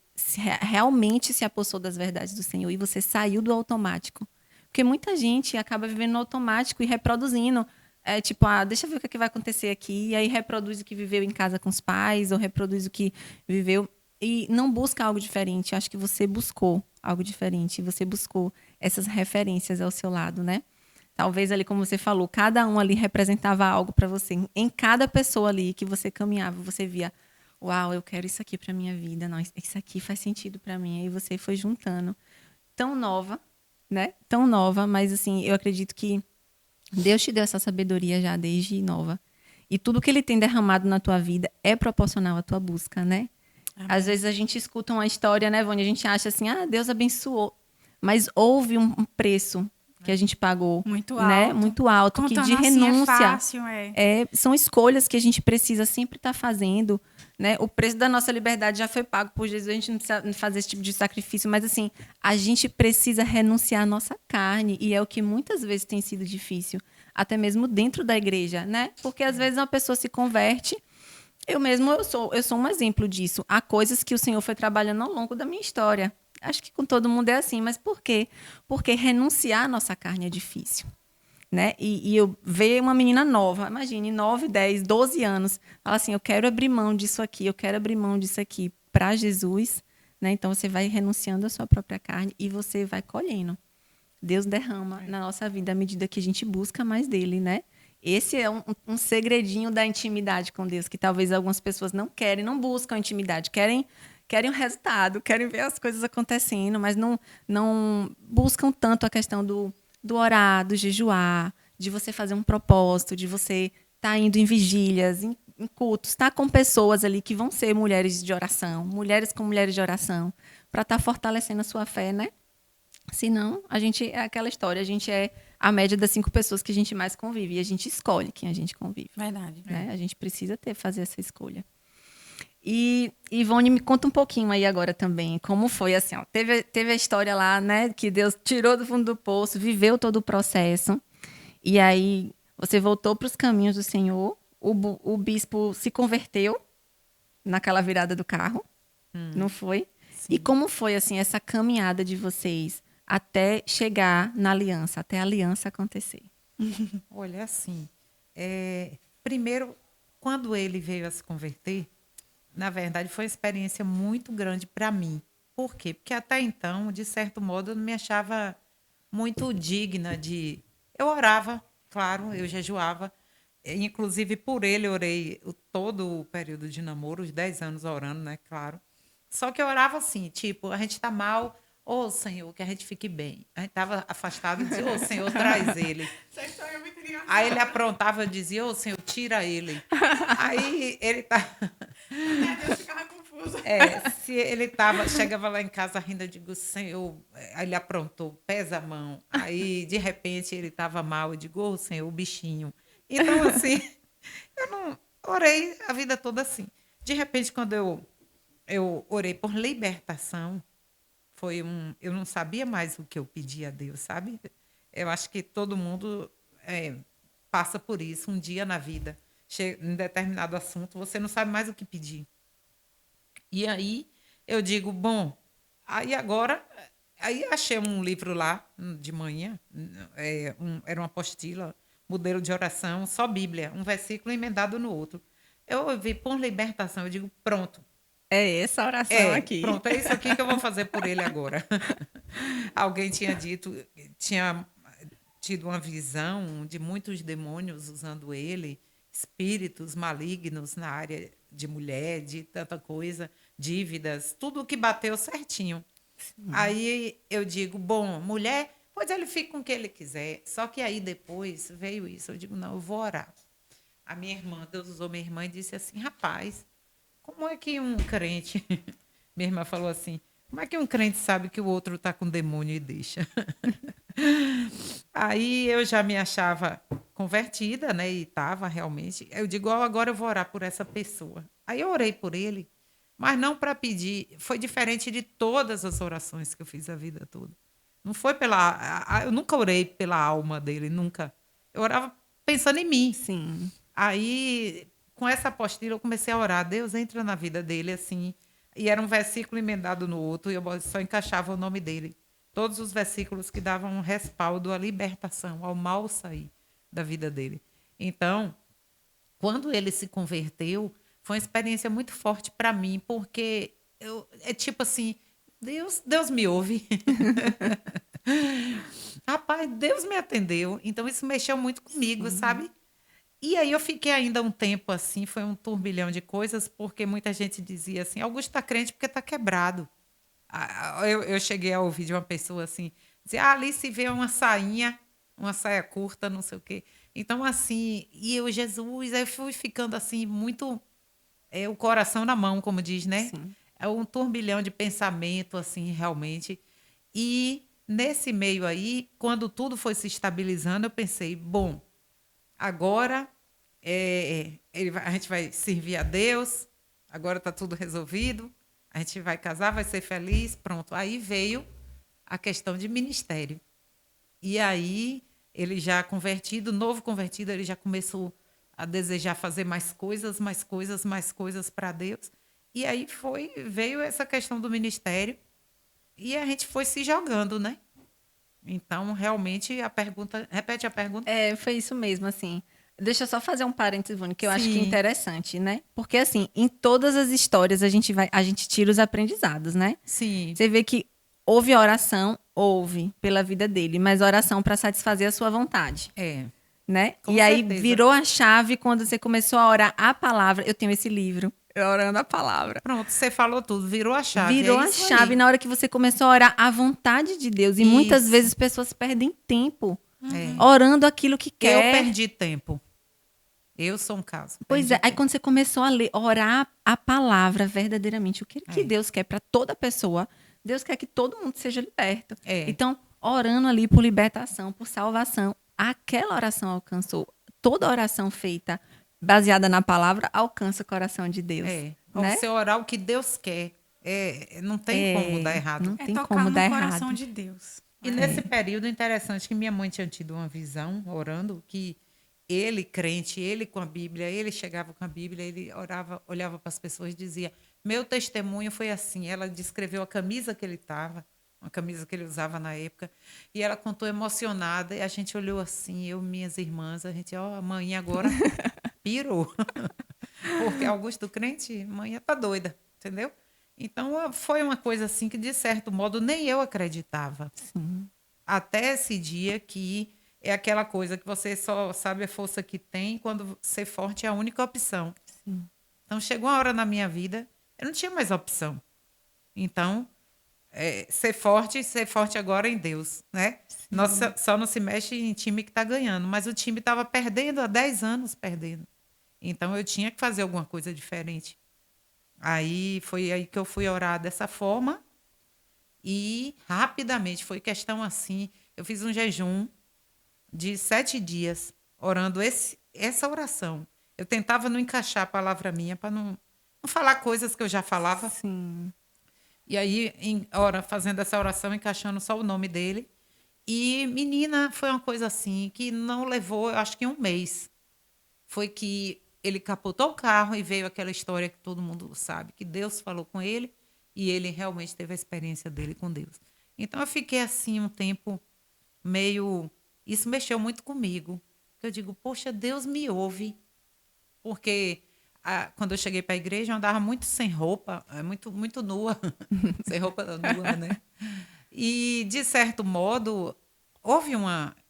realmente se apossou das verdades do Senhor e você saiu do automático. Porque muita gente acaba vivendo no automático e reproduzindo. É tipo, deixa eu ver o que, é que vai acontecer aqui. E aí reproduz o que viveu em casa com os pais, ou reproduz o que viveu. E não busca algo diferente. Eu acho que você buscou algo diferente. Você buscou essas referências ao seu lado, né? Talvez ali, como você falou, cada um ali representava algo para você. Em cada pessoa ali que você caminhava, você via, uau, eu quero isso aqui para minha vida. Não, isso aqui faz sentido para mim. Aí você foi juntando. Tão nova, né? Tão nova, mas assim, eu acredito que Deus te deu essa sabedoria já desde nova. E tudo que ele tem derramado na tua vida é proporcional à tua busca, né? Amém. Às vezes a gente escuta uma história, né, Vânia? A gente acha assim, Deus abençoou. Mas houve um preço que a gente pagou. Muito alto. Né? Muito alto. Contando que de renúncia. Assim é fácil, são escolhas que a gente precisa sempre estar fazendo. Né? O preço da nossa liberdade já foi pago por Jesus, a gente não precisa fazer esse tipo de sacrifício, mas assim, a gente precisa renunciar à nossa carne, e é o que muitas vezes tem sido difícil, até mesmo dentro da igreja, né? Porque às vezes uma pessoa se converte, eu sou um exemplo disso. Há coisas que o Senhor foi trabalhando ao longo da minha história. Acho que com todo mundo é assim, mas por quê? Porque renunciar à nossa carne é difícil. Né? E eu ver uma menina nova, imagine, 9, 10, 12 anos, fala assim, eu quero abrir mão disso aqui, eu quero abrir mão disso aqui para Jesus, né? Então você vai renunciando à sua própria carne e você vai colhendo. Deus derrama na nossa vida à medida que a gente busca mais dele, né? Esse é um segredinho da intimidade com Deus, que talvez algumas pessoas não querem, não buscam intimidade, querem o resultado, querem ver as coisas acontecendo, mas não buscam tanto a questão do orar, do jejuar, de você fazer um propósito, de você estar indo em vigílias, em cultos, estar com pessoas ali que vão ser mulheres de oração, mulheres com mulheres de oração, para estar fortalecendo a sua fé, né? Senão, a gente é aquela história, a gente é a média das 5 pessoas que a gente mais convive, e a gente escolhe quem a gente convive. Verdade. Né? A gente precisa fazer essa escolha. E Ivone, me conta um pouquinho aí agora também, como foi assim, ó, teve a história lá, né, que Deus tirou do fundo do poço, viveu todo o processo, e aí você voltou para os caminhos do Senhor, o bispo se converteu naquela virada do carro, não foi? Sim. E como foi assim essa caminhada de vocês até chegar na aliança, até a aliança acontecer? Olha, assim, primeiro, quando ele veio a se converter, na verdade, foi uma experiência muito grande para mim. Por quê? Porque até então, de certo modo, eu não me achava muito digna de... Eu orava, claro, eu jejuava. Inclusive, por ele, eu orei todo o período de namoro, os 10 anos orando, né? Claro. Só que eu orava assim, tipo, a gente está mal, ô Senhor, que a gente fique bem. A gente estava afastado e dizia, ô Senhor, traz ele. Essa história é muito engraçada. Aí ele aprontava e dizia, ô Senhor, tira ele. Aí ele tá... Deus ficava confuso. Se ele chegava lá em casa rindo, eu digo, Senhor, aí ele aprontou, pesa a mão. Aí, de repente, ele estava mal, eu digo, ô Senhor, o bichinho. Então, assim, eu não orei a vida toda assim. De repente, quando eu orei por libertação, eu não sabia mais o que eu pedia a Deus, sabe? Eu acho que todo mundo passa por isso um dia na vida. Chega em determinado assunto, você não sabe mais o que pedir. E aí eu digo, bom, aí agora, aí achei um livro lá de manhã, era uma apostila, modelo de oração, só Bíblia, um versículo emendado no outro. Eu ouvi por libertação, eu digo, pronto. É essa oração aqui. Pronto, é isso aqui que eu vou fazer por ele agora. Alguém tinha dito, tinha tido uma visão de muitos demônios usando ele, espíritos malignos na área de mulher, de tanta coisa, dívidas, tudo que bateu certinho. Aí eu digo, bom, mulher, pois ele fica com o que ele quiser. Só que aí depois veio isso. Eu digo, não, eu vou orar. A minha irmã, Deus usou minha irmã e disse assim, rapaz, como é que um crente... Minha irmã falou assim, como é que um crente sabe que o outro está com demônio e deixa? Aí eu já me achava convertida, né? E estava realmente. Eu digo, agora eu vou orar por essa pessoa. Aí eu orei por ele, mas não para pedir. Foi diferente de todas as orações que eu fiz a vida toda. Não foi eu nunca orei pela alma dele, nunca. Eu orava pensando em mim. Sim. Aí, com essa apostila, eu comecei a orar. Deus entra na vida dele, assim. E era um versículo emendado no outro, e eu só encaixava o nome dele. Todos os versículos que davam um respaldo à libertação, ao mal sair da vida dele. Então, quando ele se converteu, foi uma experiência muito forte para mim, porque é tipo assim, Deus me ouve. Rapaz, Deus me atendeu. Então, isso mexeu muito comigo, sabe? E aí eu fiquei ainda um tempo assim, foi um turbilhão de coisas, porque muita gente dizia assim, Augusto está crente porque está quebrado. Eu cheguei a ouvir de uma pessoa assim, dizer, ali se vê uma saia curta, não sei o quê. Então, assim, Jesus, aí eu fui ficando assim, muito, o coração na mão, como diz, né? Sim. É um turbilhão de pensamento, assim, realmente. E nesse meio aí, quando tudo foi se estabilizando, eu pensei, bom, agora a gente vai servir a Deus, agora está tudo resolvido, a gente vai casar, vai ser feliz, pronto. Aí veio a questão de ministério. E aí, ele já convertido, novo convertido, ele já começou a desejar fazer mais coisas, mais coisas, mais coisas para Deus. E aí veio essa questão do ministério e a gente foi se jogando, né? Então, realmente, repete a pergunta. Foi isso mesmo, assim. Deixa eu só fazer um parênteses, Vânia, que eu acho que é Sim. interessante, né? Porque, assim, em todas as histórias a gente tira os aprendizados, né? Sim. Você vê que houve oração, houve pela vida dele, mas oração para satisfazer a sua vontade, né? Com e aí certeza. virou a chave quando você começou a orar a palavra. Eu tenho esse livro, Orando a Palavra. Pronto, você falou tudo, virou a chave. Virou a chave na hora que você começou a orar a vontade de Deus. E muitas Isso. vezes pessoas perdem tempo orando aquilo que Eu quer. perdi tempo. Eu sou um caso. Pois perdi é, aí tempo. quando você começou a ler, orar a palavra verdadeiramente, o que Deus quer para toda pessoa, Deus quer que todo mundo seja liberto. Então, orando ali por libertação, por salvação, aquela oração alcançou. Toda oração feita baseada na palavra alcança o coração de Deus. Né? Você orar o que Deus quer. Não tem como dar errado. Não É tem tocar como no dar coração errado. de Deus. E nesse período interessante que minha mãe tinha tido uma visão orando que ele, crente, ele com a Bíblia, ele chegava com a Bíblia, ele orava, olhava para as pessoas e dizia: meu testemunho foi assim. Ela descreveu a camisa que ele estava, uma camisa que ele usava na época, e ela contou emocionada, e a gente olhou assim, eu, minhas irmãs, a gente, a mãe agora pirou. Porque Augusto crente, mãe tá doida, entendeu? Então foi uma coisa assim que, de certo modo, nem eu acreditava. Sim. Até esse dia que é aquela coisa que você só sabe a força que tem quando ser forte é a única opção. Sim. Então chegou uma hora na minha vida, eu não tinha mais opção. Então, ser forte agora em Deus, né? Nossa, só não se mexe em time que está ganhando, mas o time estava perdendo há 10 anos, perdendo. Então eu tinha que fazer alguma coisa diferente. Aí foi aí que eu fui orar dessa forma e rapidamente, foi questão assim, eu fiz um jejum de 7 dias orando essa oração. Eu tentava não encaixar a palavra minha para não falar coisas que eu já falava. Sim. E aí, fazendo essa oração, encaixando só o nome dele. E, menina, foi uma coisa assim que não levou, eu acho que 1 mês. Foi que ele capotou o carro e veio aquela história que todo mundo sabe, que Deus falou com ele e ele realmente teve a experiência dele com Deus. Então, eu fiquei assim um tempo meio... Isso mexeu muito comigo. Eu digo, poxa, Deus me ouve. Porque quando eu cheguei para a igreja, eu andava muito sem roupa, muito nua. Sem roupa nua, né? E, de certo modo,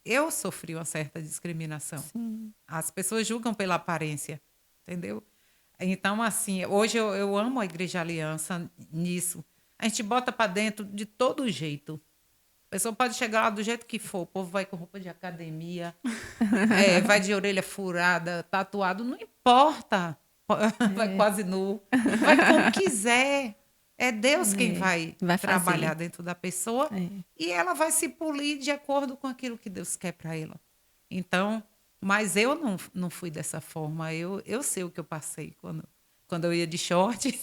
eu sofri uma certa discriminação. Sim. As pessoas julgam pela aparência, entendeu? Então, assim, hoje eu amo a Igreja Aliança nisso. A gente bota para dentro de todo jeito. A pessoa pode chegar lá do jeito que for. O povo vai com roupa de academia, vai de orelha furada, tatuado, não importa. Vai quase nu. Vai como quiser. É Deus quem vai trabalhar dentro da pessoa e ela vai se polir de acordo com aquilo que Deus quer para ela. Então, mas eu não fui dessa forma. Eu sei o que eu passei quando eu ia de short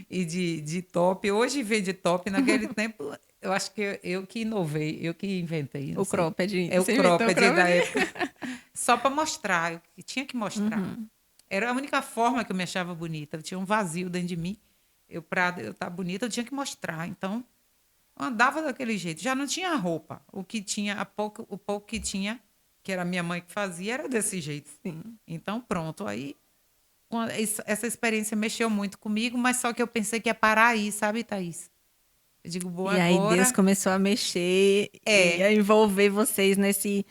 e de top. Hoje veio de top. Naquele tempo, eu acho que eu que inovei, eu que inventei. O cropped. É o cropped da época. Só para mostrar, eu tinha que mostrar. Era a única forma que eu me achava bonita. Eu tinha um vazio dentro de mim. Para eu estar bonita, eu tinha que mostrar. Então, eu andava daquele jeito. Já não tinha roupa. O pouco que tinha, que era a minha mãe que fazia, era desse jeito. Sim. Então, pronto. Aí, essa experiência mexeu muito comigo, mas só que eu pensei que ia parar aí, sabe, Thaís? Eu digo, bom, e agora... aí Deus começou a mexer e a envolver vocês nesse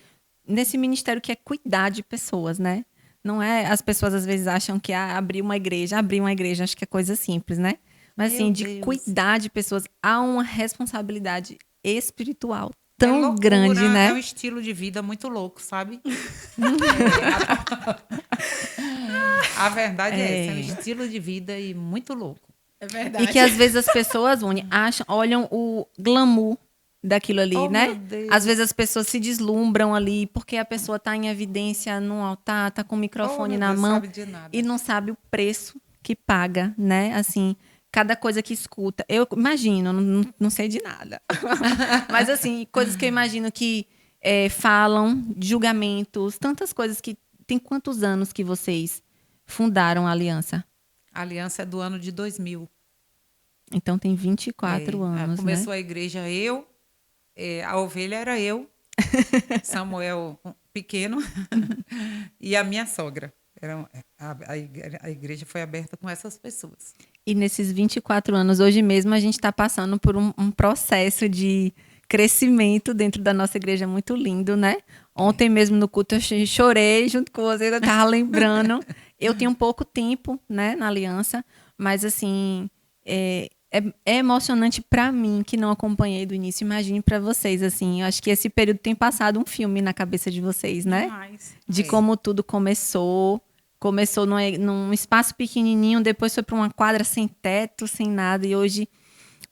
ministério que é cuidar de pessoas, né? Não é... As pessoas às vezes acham que abrir uma igreja, acho que é coisa simples, né? Mas assim, de cuidar de pessoas, há uma responsabilidade espiritual tão loucura, grande, né? É um estilo de vida muito louco, sabe? A verdade é essa, é um estilo de vida e muito louco. É verdade. E que às vezes as pessoas olham o glamour daquilo ali, né? Meu Deus. Às vezes as pessoas se deslumbram ali porque a pessoa está em evidência no altar, está com o microfone na mão e não sabe o preço que paga, né? Assim, cada coisa que escuta. Eu imagino, não sei de nada. Mas assim, coisas que eu imagino que falam, julgamentos, tantas coisas que... Tem quantos anos que vocês fundaram a Aliança? A Aliança é do ano de 2000. Então tem 24 anos, começou né? a igreja a ovelha era eu, Samuel pequeno e a minha sogra. A igreja foi aberta com essas pessoas. E nesses 24 anos, hoje mesmo, a gente está passando por um processo de crescimento dentro da nossa igreja muito lindo, né? Ontem mesmo no culto eu chorei junto com você, eu estava lembrando. Eu tenho pouco tempo, né, na Aliança, mas assim, é emocionante para mim, que não acompanhei do início. Imagine para vocês, assim, eu acho que esse período tem passado um filme na cabeça de vocês, né? Demais. De como tudo começou. Começou num espaço pequenininho, depois foi para uma quadra sem teto, sem nada. E hoje,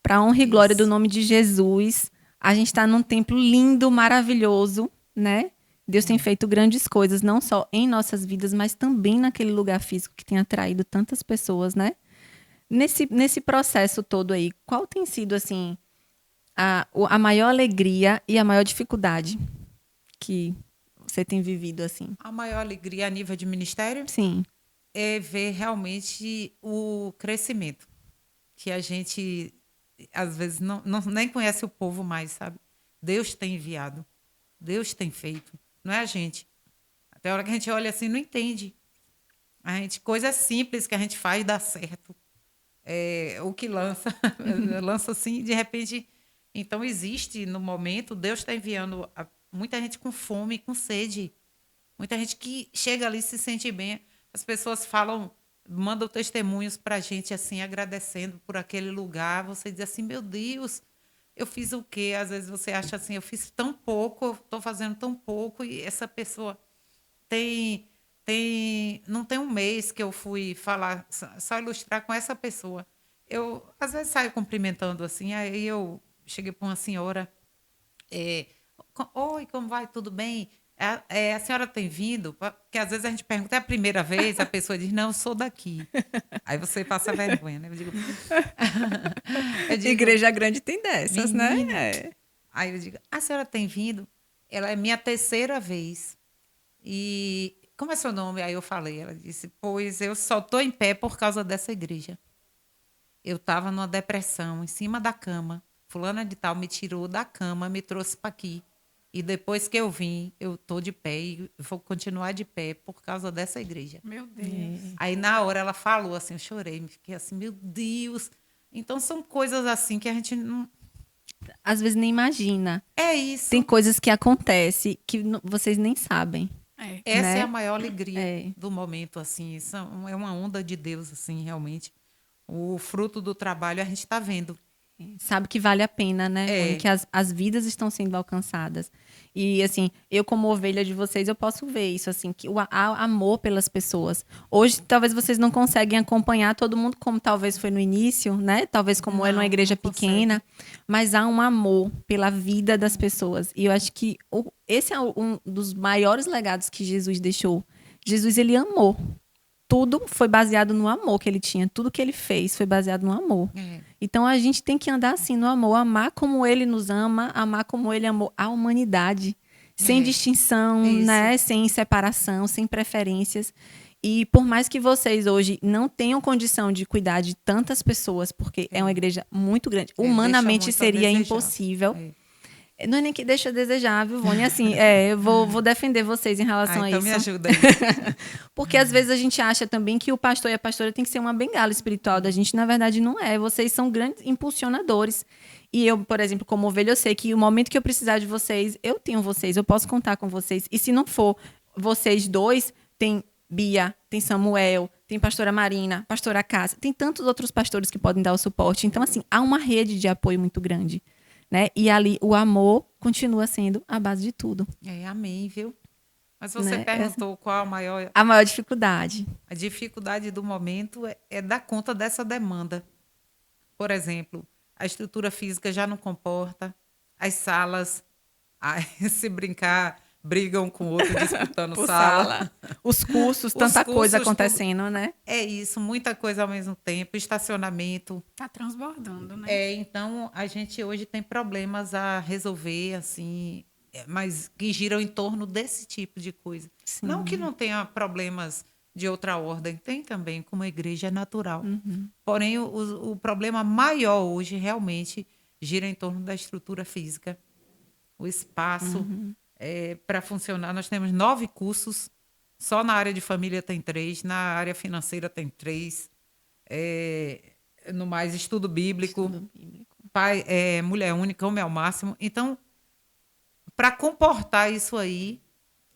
para honra e glória do nome de Jesus, a gente está num templo lindo, maravilhoso, né? Deus tem feito grandes coisas, não só em nossas vidas, mas também naquele lugar físico que tem atraído tantas pessoas, né? Nesse processo todo aí, qual tem sido, assim, a maior alegria e a maior dificuldade que você tem vivido, assim? A maior alegria a nível de ministério? Sim. É ver realmente o crescimento. Que a gente, às vezes, nem conhece o povo mais, sabe? Deus tem enviado. Deus tem feito. Não é a gente. Até a hora que a gente olha assim, não entende. Coisas simples que a gente faz dá certo. O que lança, lança assim, de repente. Então, existe no momento, Deus está enviando muita gente com fome, com sede. Muita gente que chega ali e se sente bem. As pessoas mandam testemunhos para a gente, assim, agradecendo por aquele lugar. Você diz assim, meu Deus, eu fiz o quê? Às vezes você acha assim, eu fiz tão pouco, eu estou fazendo tão pouco, e essa pessoa não tem 1 mês que eu fui falar, só ilustrar com essa pessoa. Eu, às vezes, saio cumprimentando assim, aí eu cheguei para uma senhora, oi, como vai? Tudo bem? A senhora tem vindo? Porque às vezes a gente pergunta, é a primeira vez? A pessoa diz, não, eu sou daqui. Aí você passa vergonha, né? Eu digo, Igreja grande tem dessas, né? menina. Aí eu digo, a senhora tem vindo? Ela é minha terceira vez. E como é seu nome? Aí eu falei, ela disse, pois eu só estou em pé por causa dessa igreja. Eu estava numa depressão, em cima da cama. Fulana de tal me tirou da cama, me trouxe para aqui. E depois que eu vim, eu estou de pé e vou continuar de pé por causa dessa igreja. Meu Deus. Aí, na hora, ela falou assim, eu chorei, me fiquei assim, meu Deus. Então, são coisas assim que a gente não... Às vezes nem imagina. É isso. Tem coisas que acontecem que vocês nem sabem. Essa né? é a maior alegria É. do momento, assim. Isso é uma onda de Deus, assim, realmente. O fruto do trabalho a gente está vendo. Sabe que vale a pena, né? É. Rony? Que as vidas estão sendo alcançadas. E, assim, eu como ovelha de vocês, eu posso ver isso, assim, que há amor pelas pessoas. Hoje, talvez vocês não conseguem acompanhar todo mundo como talvez foi no início, né? Talvez como é numa igreja não pequena. Mas há um amor pela vida das pessoas. E eu acho que esse é um dos maiores legados que Jesus deixou. Jesus, ele amou. Tudo foi baseado no amor que ele tinha. Tudo que ele fez foi baseado no amor. É. Então a gente tem que andar assim no amor, amar como ele nos ama, amar como ele amou a humanidade, sem distinção, Isso. né? Sem separação, sem preferências. E por mais que vocês hoje não tenham condição de cuidar de tantas pessoas, porque é uma igreja muito grande, humanamente deixa muito a seria desejar. impossível. É. Não é nem que deixa a desejar, viu, Vônia? Assim, eu vou defender vocês em relação a Então isso. me ajuda aí. Porque às vezes a gente acha também que o pastor e a pastora tem que ser uma bengala espiritual da gente. Na verdade, não é. Vocês são grandes impulsionadores. E eu, por exemplo, como ovelha, eu sei que o momento que eu precisar de vocês, eu tenho vocês, eu posso contar com vocês. E se não for vocês dois, tem Bia, tem Samuel, tem pastora Marina, pastora Cássia, tem tantos outros pastores que podem dar o suporte. Então, assim, há uma rede de apoio muito grande. Né? E ali o amor continua sendo a base de tudo. Amém, viu? Mas você Né? perguntou qual a maior... A maior dificuldade. A dificuldade do momento é dar conta dessa demanda. Por exemplo, a estrutura física já não comporta, as salas, se brincar, brigam com o outro disputando Por sala. Os cursos, tanta coisa acontecendo, né? É isso, muita coisa ao mesmo tempo, estacionamento. Tá transbordando, né? Então, a gente hoje tem problemas a resolver, assim, mas que giram em torno desse tipo de coisa. Sim. Não que não tenha problemas de outra ordem, tem também, como a igreja é natural. Porém, o problema maior hoje realmente gira em torno da estrutura física, o espaço para funcionar. Nós temos 9 cursos, só na área de família tem 3, na área financeira tem 3, no mais estudo bíblico, pai, mulher única, homem ao máximo. Então, para comportar isso aí,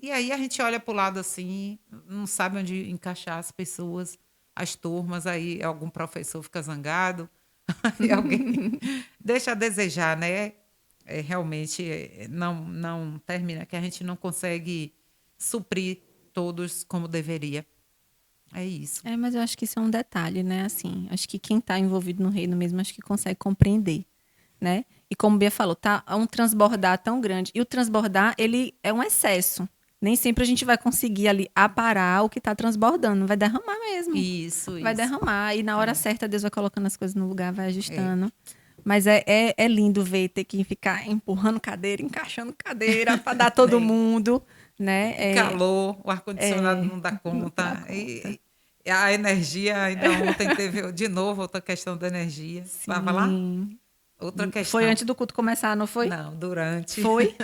e aí a gente olha para o lado assim, não sabe onde encaixar as pessoas, as turmas, aí algum professor fica zangado, aí alguém deixa a desejar, né? Realmente não termina, que a gente não consegue suprir todos como deveria. É isso. Mas eu acho que isso é um detalhe, né? Assim, acho que quem está envolvido no reino mesmo, acho que consegue compreender, né? E como a Bia falou, tá um transbordar tão grande. E o transbordar, ele é um excesso. Nem sempre a gente vai conseguir ali aparar o que está transbordando. Vai derramar mesmo. Isso. Vai derramar. E na hora certa, Deus vai colocando as coisas no lugar, vai ajustando. Mas é lindo ver, ter que ficar empurrando cadeira, encaixando cadeira para dar todo mundo, né? Calor, o ar-condicionado não dá conta. Não dá conta. E a energia, ainda ontem teve de novo outra questão da energia. Vai falar? Outra questão. Foi antes do culto começar, não foi? Não, durante. Foi?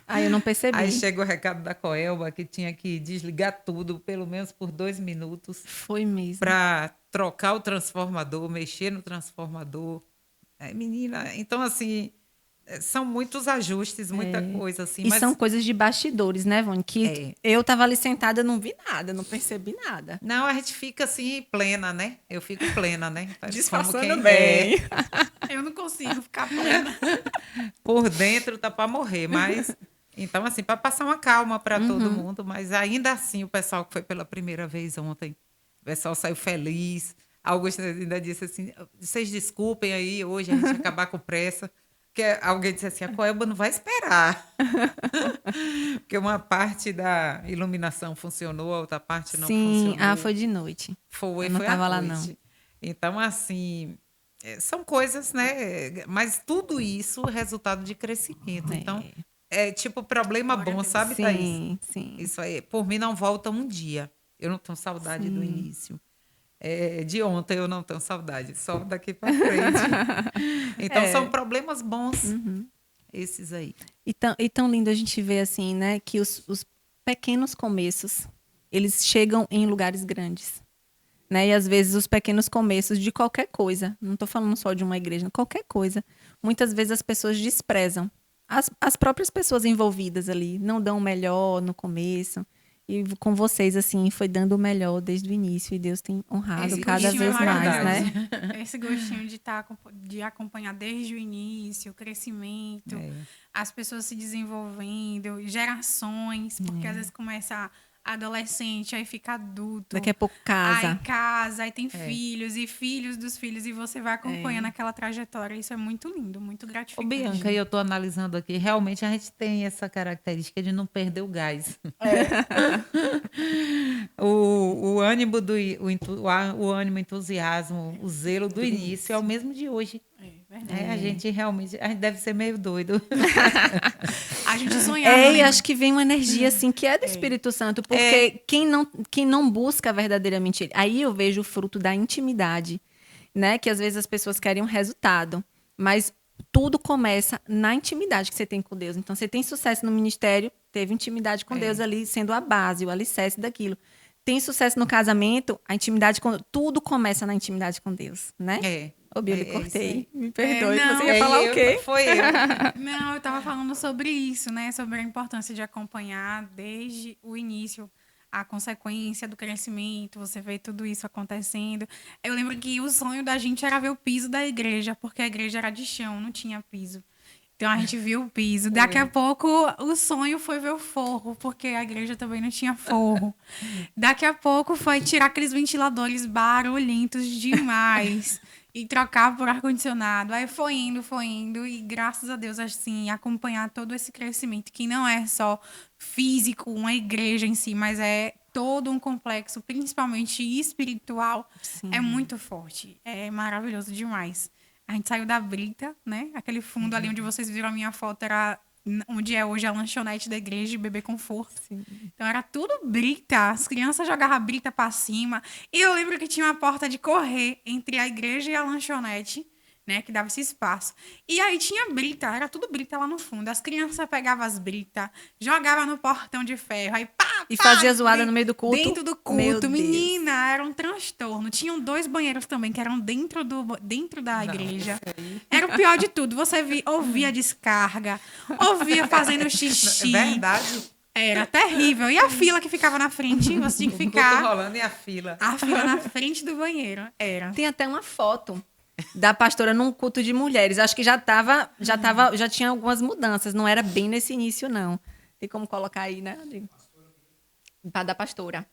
Aí eu não percebi. Aí chega o recado da Coelba que tinha que desligar tudo, pelo menos por 2 minutos. Foi mesmo. Para trocar o transformador, mexer no transformador. Menina, então assim, são muitos ajustes, muita coisa assim. E são coisas de bastidores, né, Vone? Que eu tava ali sentada, não vi nada, não percebi nada. Não, a gente fica assim plena, né? Eu fico plena, né? Disfarçando bem. Eu não consigo ficar plena. Por dentro tá para morrer, mas então assim, para passar uma calma para todo mundo, mas ainda assim o pessoal que foi pela primeira vez ontem, o pessoal saiu feliz. Augusto ainda disse assim, vocês desculpem aí, hoje a gente acabar com pressa, Porque alguém disse assim, a Coelba não vai esperar. Porque uma parte da iluminação funcionou, a outra parte não Sim, funcionou. foi de noite. Foi Eu não à tava lá, noite. não. Então, assim, são coisas, né? Mas tudo isso é resultado de crescimento. Então, é tipo problema Glória a bom, Deus. sabe, Thaís? Sim, sim. Isso aí, por mim, não volta um dia. Eu não tenho saudade do início. De ontem eu não tenho saudade, só daqui para frente. Então, são problemas bons, esses aí. E tão lindo a gente ver assim, né, que os pequenos começos, eles chegam em lugares grandes, né? E às vezes os pequenos começos de qualquer coisa, não estou falando só de uma igreja, qualquer coisa, muitas vezes as pessoas desprezam. As próprias pessoas envolvidas ali não dão o melhor no começo. E com vocês, assim, foi dando o melhor desde o início. E Deus tem honrado Esse cada gostinho é vez mais, maravilhoso. né? Esse gostinho de acompanhar desde o início, o crescimento, as pessoas se desenvolvendo, gerações, porque às vezes começa adolescente, aí fica adulto. Daqui a pouco casa. Aí casa, aí tem filhos e filhos dos filhos, e você vai acompanhando aquela trajetória. Isso é muito lindo, muito Ô, gratificante. Bianca, e eu estou analisando aqui, realmente a gente tem essa característica de não perder o gás. O ânimo, o ânimo, o entusiasmo, o zelo do início é o mesmo de hoje. Verdade. A gente realmente, a gente deve ser meio doido. A gente sonhava. E né? acho que vem uma energia assim que é do Espírito Santo, porque quem não busca verdadeiramente ele, aí eu vejo o fruto da intimidade, né? Que às vezes as pessoas querem um resultado, mas tudo começa na intimidade que você tem com Deus. Então você tem sucesso no ministério, teve intimidade com Deus ali sendo a base, o alicerce daquilo. Tem sucesso no casamento, a intimidade com tudo começa na intimidade com Deus, né? Ô, Bia, eu cortei. Me perdoe. não. Você ia falar o quê? Foi eu. Não, eu estava falando sobre isso, né? Sobre a importância de acompanhar desde o início a consequência do crescimento, você vê tudo isso acontecendo. Eu lembro que o sonho da gente era ver o piso da igreja, porque a igreja era de chão, não tinha piso. Então a gente viu o piso. Daqui a pouco o sonho foi ver o forro, porque a igreja também não tinha forro. Daqui a pouco foi tirar aqueles ventiladores barulhentos demais e trocar por ar-condicionado. Aí foi indo, e graças a Deus, assim, acompanhar todo esse crescimento, que não é só físico, uma igreja em si, mas é todo um complexo, principalmente espiritual, é muito forte. É maravilhoso demais. A gente saiu da brita, né? Aquele fundo ali onde vocês viram a minha foto era onde é hoje a lanchonete da igreja de Bebê Conforto. Então era tudo brita, as crianças jogavam brita pra cima. E eu lembro que tinha uma porta de correr entre a igreja e a lanchonete, né? Que dava esse espaço. E aí tinha brita, era tudo brita lá no fundo. As crianças pegavam as britas, jogavam no portão de ferro, aí pá, E fazia zoada no meio do culto. Dentro do Meu culto, Deus. menina, era um transtorno. Tinham 2 banheiros também, que eram dentro da igreja. Era o pior de tudo. Você ouvia descarga, ouvia fazendo xixi. É verdade. Era terrível. E a fila que ficava na frente, você tinha que O culto ficar... rolando e a fila. A fila na frente do banheiro. Era. Tem até uma foto da pastora num culto de mulheres. Acho que já tinha algumas mudanças. Não era bem nesse início, não. Tem como colocar aí, né? Da pastora.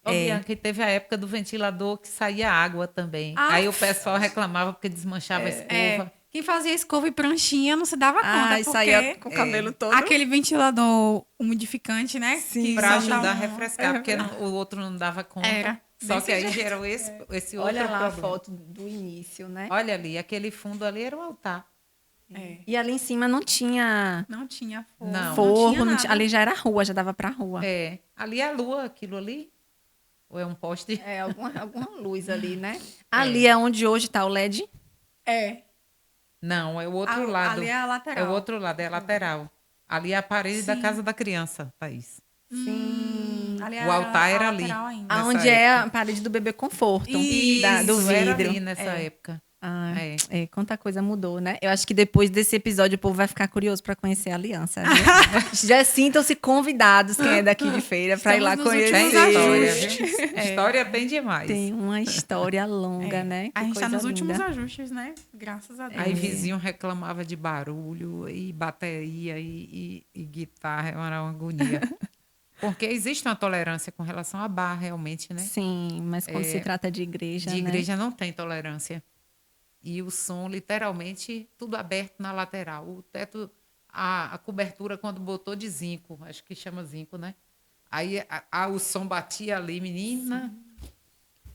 Ô, Bianca, e teve a época do ventilador que saía água também. Aí o pessoal reclamava porque desmanchava a escova. Quem fazia escova e pranchinha não se dava conta, E porque saía com o cabelo todo. aquele ventilador umidificante, né? Sim. Para solta ajudar a um- refrescar, porque o outro não dava conta. Era. Só Desse que aí jeito. gerou esse outro Olha lá a problema. foto do início, né? Olha ali, aquele fundo ali era o altar. É. E ali em cima não tinha Não tinha forro. Não. forro. tinha não nada. tinha- ali já era rua, já dava pra rua. Ali é a lua, aquilo ali? Ou é um poste? Alguma luz ali, né? Ali é onde hoje tá o LED. É. Não, é o outro lado. Ali é a lateral. É o outro lado, é a lateral. Ali é a parede da casa da criança, Thaís. Sim. Ali O altar era ali. lateral ainda. Nessa Aonde é época. a parede do bebê conforto. do Isso, era vidro. ali nessa época. Quanta coisa mudou, né? Eu acho que depois desse episódio o povo vai ficar curioso para conhecer a aliança. Viu? Já sintam-se convidados, quem é daqui de feira, para ir lá Estamos nos conhecer. Tem últimos história, ajustes. viu? História tem demais. Tem uma história longa, né? A Que gente tá coisa nos últimos linda. ajustes, né? Graças a Deus. Aí vizinho reclamava de barulho e bateria e guitarra, era uma agonia. Porque existe uma tolerância com relação à bar, realmente, né? Sim, mas quando se trata de igreja, De né? igreja não tem tolerância. e o som, literalmente, tudo aberto na lateral. O teto, a cobertura, quando botou de zinco, acho que chama zinco, né? Aí o som batia ali, menina.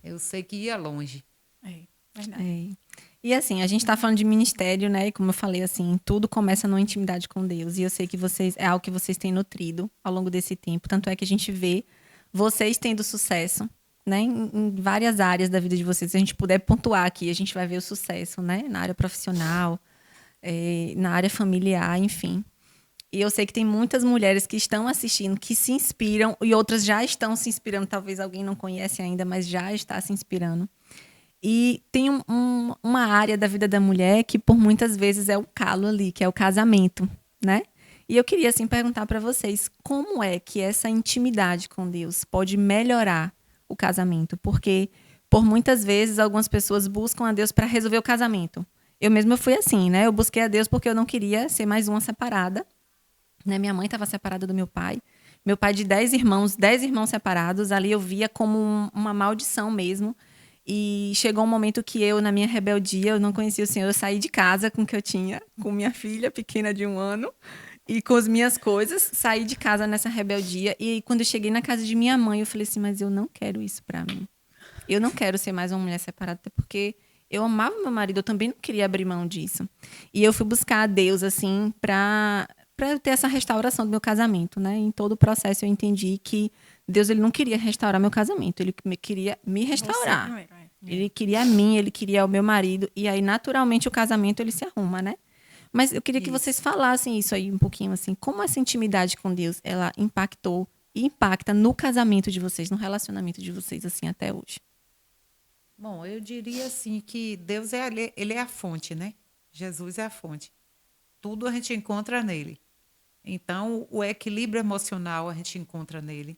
Eu sei que ia longe. É, verdade. É. E assim, a gente está falando de ministério, né? E como eu falei, assim, tudo começa numa intimidade com Deus. E eu sei que vocês é algo que vocês têm nutrido ao longo desse tempo. Tanto é que a gente vê vocês tendo sucesso, né? Em várias áreas da vida de vocês. Se a gente puder pontuar aqui, a gente vai ver o sucesso, né? Na área profissional, na área familiar, enfim. E eu sei que tem muitas mulheres que estão assistindo, que se inspiram, e outras já estão se inspirando. Talvez alguém não conhece ainda, mas já está se inspirando. E tem uma área da vida da mulher que por muitas vezes é o calo ali, que é o casamento, né? E eu queria assim perguntar para vocês, como é que essa intimidade com Deus pode melhorar o casamento? Porque por muitas vezes algumas pessoas buscam a Deus para resolver o casamento. Eu mesma fui assim, né? Eu busquei a Deus porque eu não queria ser mais uma separada, né? Minha mãe estava separada do meu pai. Meu pai de 10 irmãos separados, ali eu via como uma maldição mesmo. E chegou um momento que eu, na minha rebeldia, eu não conhecia o Senhor, eu saí de casa com o que eu tinha, com minha filha pequena de 1 ano, e com as minhas coisas, saí de casa nessa rebeldia. E aí, quando eu cheguei na casa de minha mãe, eu falei assim, mas eu não quero isso pra mim. Eu não quero ser mais uma mulher separada, até porque eu amava meu marido, eu também não queria abrir mão disso. E eu fui buscar a Deus, assim, pra eu ter essa restauração do meu casamento, né? Em todo o processo eu entendi que Deus, ele não queria restaurar meu casamento, ele queria me restaurar. Você primeiro, Ele queria a mim, ele queria o meu marido, e aí naturalmente o casamento ele se arruma, né? Mas eu queria que vocês falassem isso aí um pouquinho, assim, como essa intimidade com Deus, ela impactou e impacta no casamento de vocês, no relacionamento de vocês, assim, até hoje. Bom, eu diria assim que Deus ele é a fonte, né? Jesus é a fonte. Tudo a gente encontra nele. Então, o equilíbrio emocional a gente encontra nele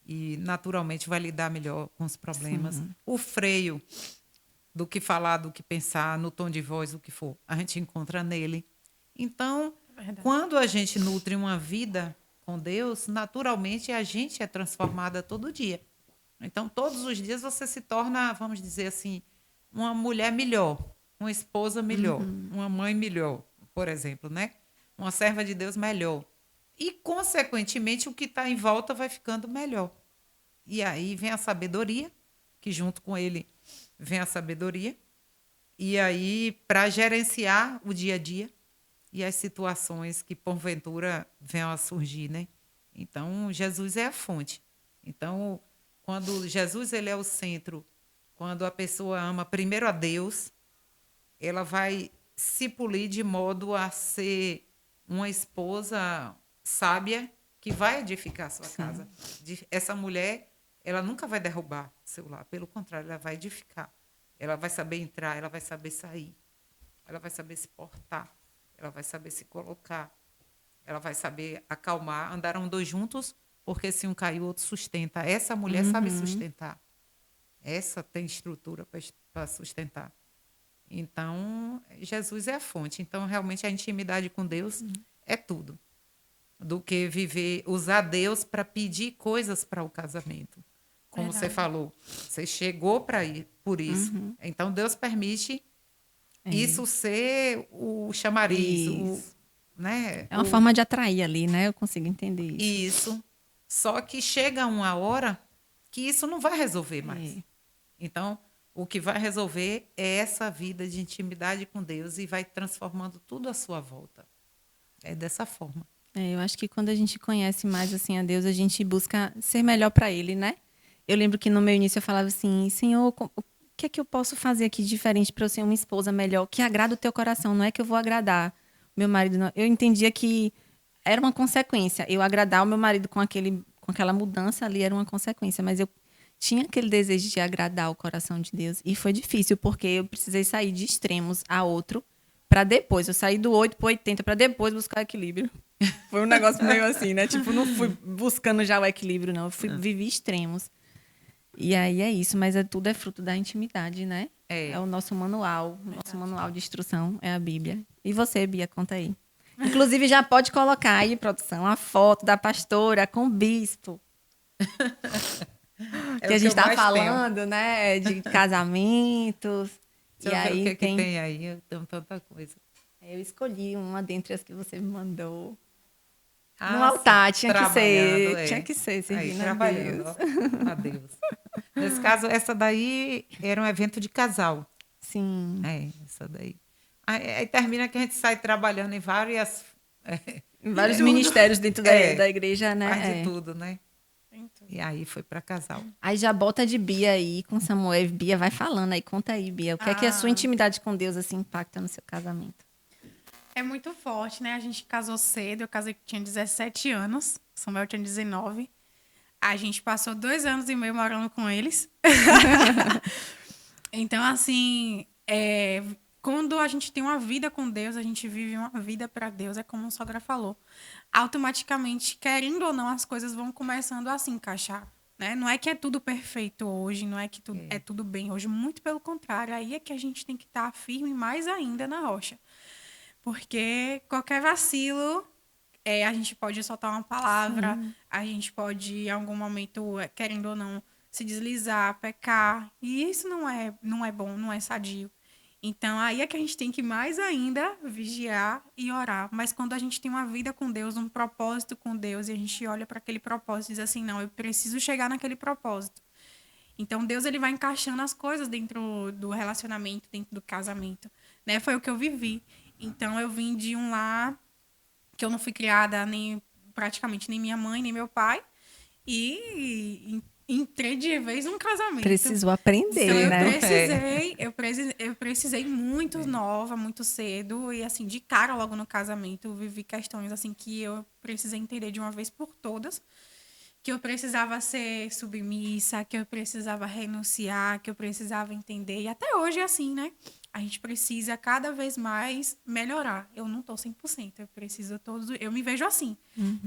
e naturalmente vai lidar melhor com os problemas. Sim. O freio do que falar, do que pensar, no tom de voz, o que for, a gente encontra nele. Então, Verdade. quando a gente nutre uma vida com Deus, naturalmente a gente é transformada todo dia. Então, todos os dias você se torna, vamos dizer assim, uma mulher melhor, uma esposa melhor, uma mãe melhor, por exemplo, né? Uma serva de Deus melhor. E, consequentemente, o que está em volta vai ficando melhor. E aí vem a sabedoria, que junto com ele vem a sabedoria. E aí, para gerenciar o dia a dia e as situações que, porventura, venham a surgir, né? Então, Jesus é a fonte. Então, quando Jesus ele é o centro, quando a pessoa ama primeiro a Deus, ela vai se polir de modo a ser uma esposa sábia que vai edificar a sua casa. Essa mulher, ela nunca vai derrubar seu lar, pelo contrário, ela vai edificar. Ela vai saber entrar, ela vai saber sair, ela vai saber se portar, ela vai saber se colocar, ela vai saber acalmar. Andaram dois juntos, porque se um caiu, o outro sustenta. Essa mulher sabe sustentar. Essa tem estrutura para sustentar. Então, Jesus é a fonte. Então, realmente, a intimidade com Deus é tudo. Do que viver, usar Deus para pedir coisas para o casamento. Como Verdade. você falou, você chegou para ir por isso. Então, Deus permite isso ser o chamariz. Isso. Né? É uma forma de atrair ali, né? Eu consigo entender isso. Isso. Só que chega uma hora que isso não vai resolver mais. É. Então, o que vai resolver é essa vida de intimidade com Deus e vai transformando tudo à sua volta. É dessa forma. Eu acho que quando a gente conhece mais assim a Deus, a gente busca ser melhor para Ele, né? Eu lembro que no meu início eu falava assim, Senhor, o que é que eu posso fazer aqui diferente para eu ser uma esposa melhor, que agrada o teu coração? Não é que eu vou agradar meu marido, não. Eu entendia que era uma consequência. Eu agradar o meu marido com aquela mudança ali era uma consequência, mas eu tinha aquele desejo de agradar o coração de Deus. E foi difícil, porque eu precisei sair de extremos a outro para depois. Eu saí do 8 para 80 para depois buscar equilíbrio. Foi um negócio meio assim, né? Tipo, não fui buscando já o equilíbrio, não. Eu vivi extremos. E aí é isso, mas tudo é fruto da intimidade, né? É o nosso manual. O nosso manual de instrução é a Bíblia. E você, Bia, conta aí. Inclusive, já pode colocar aí, produção, a foto da pastora com o bispo. Que a gente está falando, né? De casamentos. Deixa eu ver o que que tem aí. Eu tenho tanta coisa. Eu escolhi uma dentre as que você me mandou. Ah, No altar, sim, tinha que trabalhando, ser. Tinha que ser, Aí, servindo a trabalhando, Deus. ó, a Deus. Nesse caso, essa daí era um evento de casal. Sim. Essa daí. Aí termina que a gente sai trabalhando em várias... Em vários tudo. ministérios dentro da igreja, né? Faz de tudo, né? Tem tudo. E aí foi para casal. Aí já bota de Bia aí com Samuel. Bia vai falando aí, conta aí, Bia. O que é que a sua intimidade com Deus assim impacta no seu casamento? É muito forte, né? A gente casou cedo, eu casei que tinha 17 anos, Samuel tinha 19. A gente passou 2 anos e meio morando com eles. Então, assim, quando a gente tem uma vida com Deus, a gente vive uma vida para Deus, é como a sogra falou. Automaticamente, querendo ou não, as coisas vão começando a se encaixar. Né? Não é que é tudo perfeito hoje, não é que é tudo bem hoje, muito pelo contrário. Aí é que a gente tem que estar firme mais ainda na rocha. Porque qualquer vacilo, a gente pode soltar uma palavra, a gente pode, em algum momento, querendo ou não, se deslizar, pecar. E isso não é bom, não é sadio. Então, aí é que a gente tem que mais ainda vigiar e orar. Mas quando a gente tem uma vida com Deus, um propósito com Deus, e a gente olha para aquele propósito e diz assim, não, eu preciso chegar naquele propósito. Então, Deus ele vai encaixando as coisas dentro do relacionamento, dentro do casamento. Né? Foi o que eu vivi. Então, eu vim de um lar que eu não fui criada praticamente nem minha mãe, nem meu pai. E entrei de vez num casamento. Precisou aprender, então, né? Eu precisei muito nova, muito cedo. E, assim, de cara logo no casamento, eu vivi questões, assim, que eu precisei entender de uma vez por todas. Que eu precisava ser submissa, que eu precisava renunciar, que eu precisava entender. E até hoje é assim, né? A gente precisa cada vez mais melhorar. Eu não tô 100%, eu me vejo assim,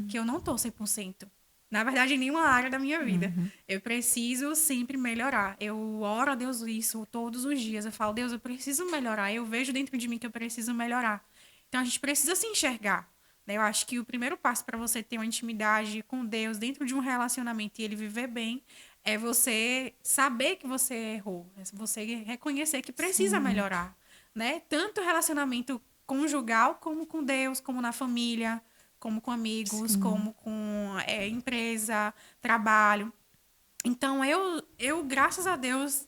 que eu não tô 100%. Na verdade, em nenhuma área da minha vida. Eu preciso sempre melhorar. Eu oro a Deus isso todos os dias. Eu falo, Deus, eu preciso melhorar. Eu vejo dentro de mim que eu preciso melhorar. Então, a gente precisa se enxergar. Eu acho que o primeiro passo para você ter uma intimidade com Deus dentro de um relacionamento e ele viver bem é você saber que você errou, é você reconhecer que precisa melhorar, né? Tanto o relacionamento conjugal como com Deus, como na família, como com amigos, como com empresa, trabalho. Então, eu, graças a Deus,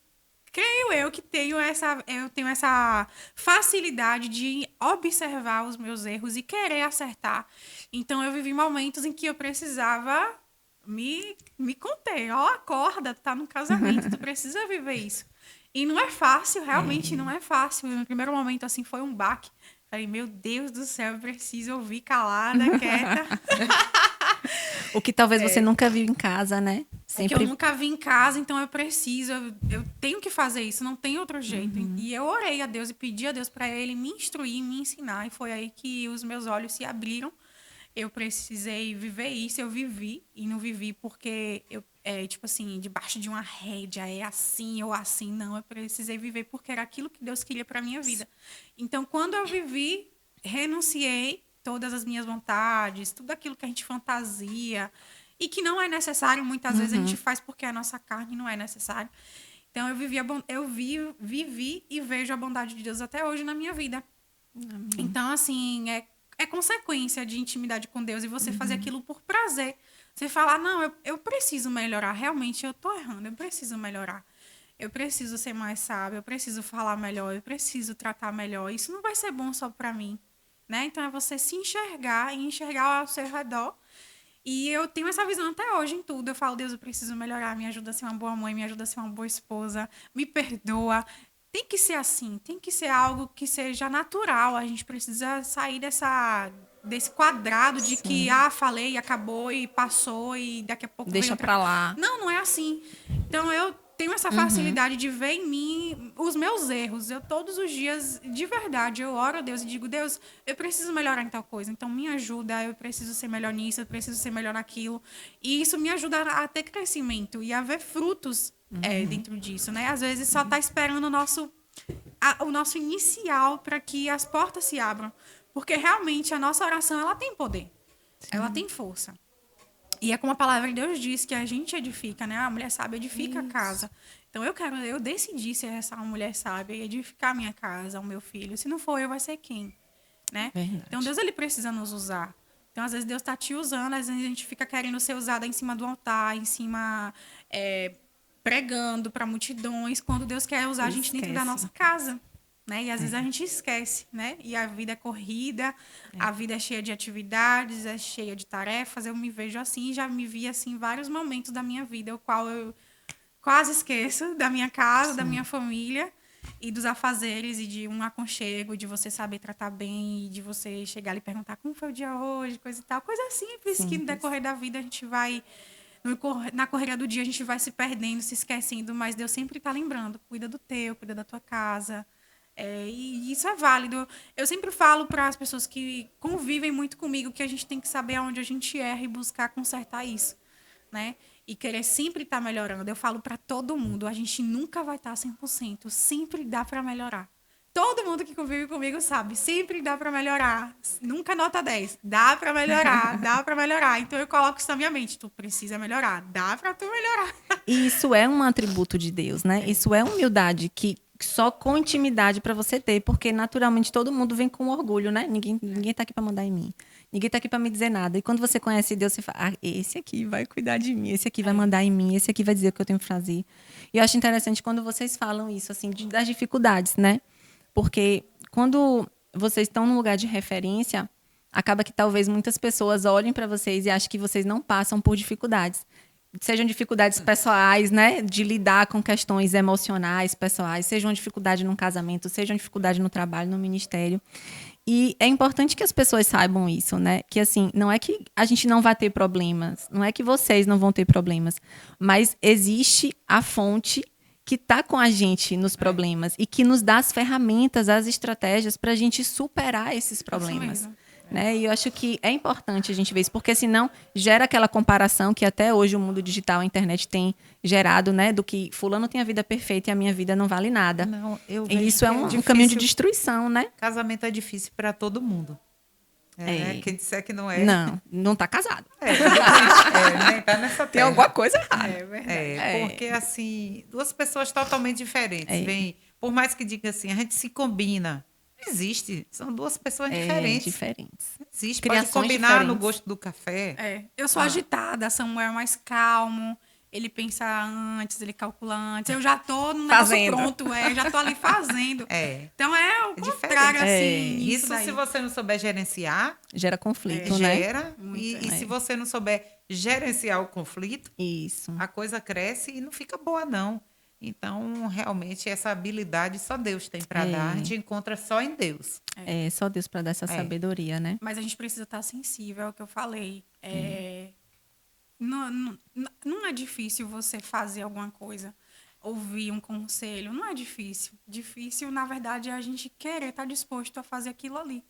creio eu que tenho essa facilidade de observar os meus erros e querer acertar. Então, eu vivi momentos em que eu precisava me conter. Ó, acorda, tu tá no casamento, tu precisa viver isso. E não é fácil, realmente não é fácil. No primeiro momento, assim, foi um baque. Falei, meu Deus do céu, eu preciso ouvir calada, quieta. O que talvez você nunca viu em casa, né? Sempre... que eu nunca vi em casa, então eu tenho que fazer isso, não tem outro jeito. E eu orei a Deus e pedi a Deus para ele me instruir, me ensinar, e foi aí que os meus olhos se abriram. Eu precisei viver isso, eu vivi, e não vivi porque tipo assim, debaixo de uma rédea, é assim ou assim, não, eu precisei viver porque era aquilo que Deus queria para minha vida. Então, quando eu vivi, renunciei todas as minhas vontades, tudo aquilo que a gente fantasia, e que não é necessário, muitas vezes a gente faz porque a nossa carne não é necessário. Então, eu vivi e vejo a bondade de Deus até hoje na minha vida. Amém. Então, assim, é consequência de intimidade com Deus e você fazer aquilo por prazer. Você falar, não, eu preciso melhorar, realmente eu tô errando, eu preciso melhorar. Eu preciso ser mais sábio, eu preciso falar melhor, eu preciso tratar melhor. Isso não vai ser bom só para mim, né? Então, é você se enxergar e enxergar ao seu redor. E eu tenho essa visão até hoje em tudo. Eu falo, Deus, eu preciso melhorar. Me ajuda a ser uma boa mãe, me ajuda a ser uma boa esposa. Me perdoa. Tem que ser assim. Tem que ser algo que seja natural. A gente precisa sair desse quadrado de que, falei, acabou e passou e daqui a pouco... Deixa pra lá. Não, não é assim. Então, eu tenho essa facilidade de ver em mim os meus erros. Eu, todos os dias, de verdade, eu oro a Deus e digo, Deus, eu preciso melhorar em tal coisa. Então, me ajuda, eu preciso ser melhor nisso, eu preciso ser melhor naquilo. E isso me ajuda a ter crescimento e a ver frutos dentro disso, né? Às vezes, só tá esperando o nosso inicial para que as portas se abram. Porque, realmente, a nossa oração, ela tem poder. Sim. Ela tem força. E é como a palavra de Deus diz, que a gente edifica, né? A mulher sábia edifica a Isso. casa. Então eu decidi ser essa mulher sábia e edificar a minha casa, o meu filho. Se não for eu, vai ser quem? Né? Verdade. Então Deus, ele precisa nos usar. Então às vezes Deus está te usando, às vezes a gente fica querendo ser usada em cima do altar, em cima pregando para multidões, quando Deus quer usar a gente dentro da Esquece. nossa casa. Né? E às vezes a gente esquece, né? E a vida é corrida, a vida é cheia de atividades, é cheia de tarefas. Eu me vejo assim, já me vi assim em vários momentos da minha vida, o qual eu quase esqueço da minha casa, da minha família e dos afazeres e de um aconchego, de você saber tratar bem, e de você chegar ali e perguntar como foi o dia hoje, coisa e tal. Coisa simples que no decorrer da vida a gente vai na correria do dia a gente vai se perdendo, se esquecendo, mas Deus sempre está lembrando, cuida do teu, cuida da tua casa. E isso é válido. Eu sempre falo para as pessoas que convivem muito comigo que a gente tem que saber aonde a gente erra e buscar consertar isso, né? E querer sempre estar melhorando. Eu falo para todo mundo, a gente nunca vai estar 100%, sempre dá para melhorar. Todo mundo que convive comigo sabe, sempre dá para melhorar. Nunca nota 10. Dá para melhorar, dá para melhorar. Então eu coloco isso na minha mente, tu precisa melhorar, dá para tu melhorar. E isso é um atributo de Deus, né? Isso é humildade que só com intimidade para você ter, porque naturalmente todo mundo vem com orgulho, né? Ninguém tá aqui para mandar em mim. Ninguém tá aqui para me dizer nada. E quando você conhece Deus, você fala: "Ah, esse aqui vai cuidar de mim, esse aqui vai mandar em mim, esse aqui vai dizer o que eu tenho que fazer". E eu acho interessante quando vocês falam isso assim, das dificuldades, né? Porque quando vocês estão num lugar de referência, acaba que talvez muitas pessoas olhem para vocês e achem que vocês não passam por dificuldades. Sejam dificuldades pessoais, né? De lidar com questões emocionais, pessoais, seja uma dificuldade num casamento, seja uma dificuldade no trabalho, no ministério. E é importante que as pessoas saibam isso, né? Que assim, não é que a gente não vai ter problemas, não é que vocês não vão ter problemas, mas existe a fonte que está com a gente nos problemas e que nos dá as ferramentas, as estratégias para a gente superar esses problemas. mesmo. Né? E eu acho que é importante a gente ver isso, porque senão gera aquela comparação que até hoje o mundo digital, a internet tem gerado, né? Do que fulano tem a vida perfeita e a minha vida não vale nada. Não, eu E vejo isso é que um difícil. caminho de destruição, né? Casamento é difícil para todo mundo. Quem disser que não é. Não tá casado. Nem tá nessa Tem terra. alguma coisa errada. É verdade. Porque assim, duas pessoas totalmente diferentes. Vem, por mais que diga assim, a gente se combina. Não existe. São duas pessoas diferentes. Não existe. Criações Pode combinar diferentes. no gosto do café. Eu sou agitada, Samuel é mais calmo. Ele pensa antes, ele calcula antes. Eu já tô no negócio Fazendo. pronto, já tô ali fazendo. Então é o contrário, diferente. assim. Isso daí. se você não souber gerenciar, Gera conflito, né? gera. E se você não souber gerenciar o conflito, Isso. a coisa cresce e não fica boa, não. Então, realmente, essa habilidade só Deus tem para dar. A gente encontra só em Deus. É só Deus para dar essa sabedoria, né? Mas a gente precisa estar sensível ao que eu falei. Não é difícil você fazer alguma coisa, ouvir um conselho. Não é difícil. Difícil, na verdade, é a gente querer estar disposto a fazer aquilo ali.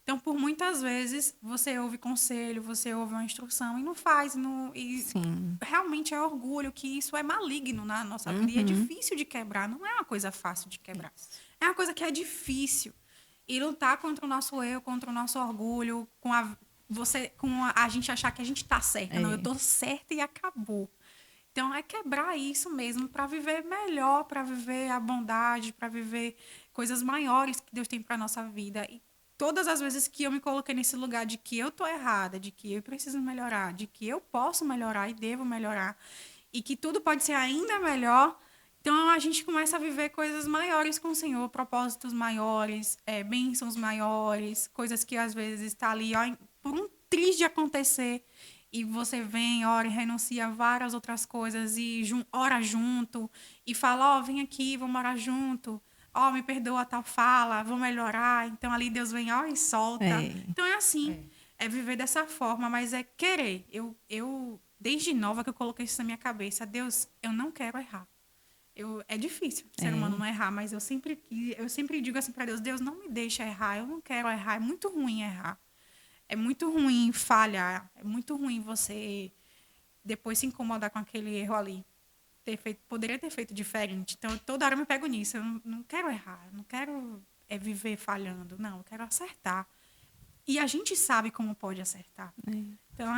Então, por muitas vezes, você ouve conselho, você ouve uma instrução e não faz. Sim. Realmente é orgulho, que isso é maligno na nossa vida. E é difícil de quebrar. Não é uma coisa fácil de quebrar. É uma coisa que é difícil. E lutar contra o nosso eu, contra o nosso orgulho, com a gente achar que a gente está certa. Não, eu estou certa e acabou. Então, é quebrar isso mesmo para viver melhor, para viver a bondade, para viver coisas maiores que Deus tem para nossa vida. E todas as vezes que eu me coloquei nesse lugar de que eu tô errada, de que eu preciso melhorar, de que eu posso melhorar e devo melhorar, e que tudo pode ser ainda melhor, então a gente começa a viver coisas maiores com o Senhor, propósitos maiores, bênçãos maiores, coisas que às vezes está ali por um triz de acontecer, e você vem, ora e renuncia a várias outras coisas, e ora junto, e fala, vem aqui, vamos orar junto. Me perdoa tal fala, vou melhorar. Então, ali Deus vem, e solta. Então, é assim. É viver dessa forma, mas é querer. Eu desde nova que eu coloquei isso na minha cabeça. Deus, eu não quero errar. É difícil o ser humano não errar, mas eu sempre digo assim para Deus, Deus, não me deixa errar, eu não quero errar. É muito ruim errar. É muito ruim falhar. É muito ruim você depois se incomodar com aquele erro ali. Poderia ter feito diferente. Então, toda hora eu me pego nisso. Eu não quero errar, eu não quero viver falhando. Não, eu quero acertar. E a gente sabe como pode acertar. Então,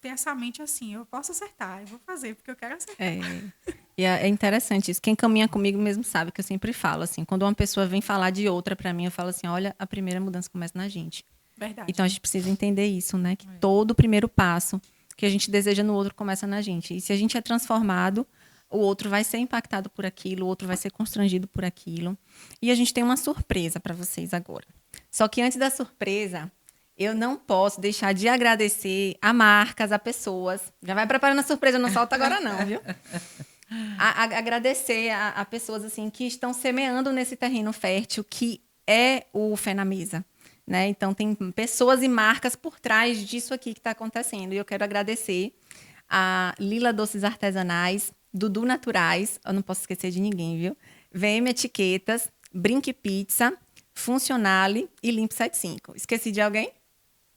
ter essa mente assim, eu posso acertar, eu vou fazer, porque eu quero acertar. E é interessante isso. Quem caminha comigo mesmo sabe que eu sempre falo assim, quando uma pessoa vem falar de outra para mim, eu falo assim, olha, a primeira mudança começa na gente. Verdade. Então a gente precisa entender isso, né? Que todo o primeiro passo que a gente deseja no outro começa na gente. E se a gente é transformado, o outro vai ser impactado por aquilo, o outro vai ser constrangido por aquilo. E a gente tem uma surpresa para vocês agora. Só que antes da surpresa, eu não posso deixar de agradecer a marcas, a pessoas. Já vai preparando a surpresa, não solta agora não, viu? Agradecer a pessoas assim que estão semeando nesse terreno fértil que é o Fé na Mesa, né? Então tem pessoas e marcas por trás disso aqui que está acontecendo e eu quero agradecer a Lila Doces Artesanais, Dudu Naturais, eu não posso esquecer de ninguém, viu? VM Etiquetas, Brinque Pizza, Funcionale e Limpo 75. Esqueci de alguém?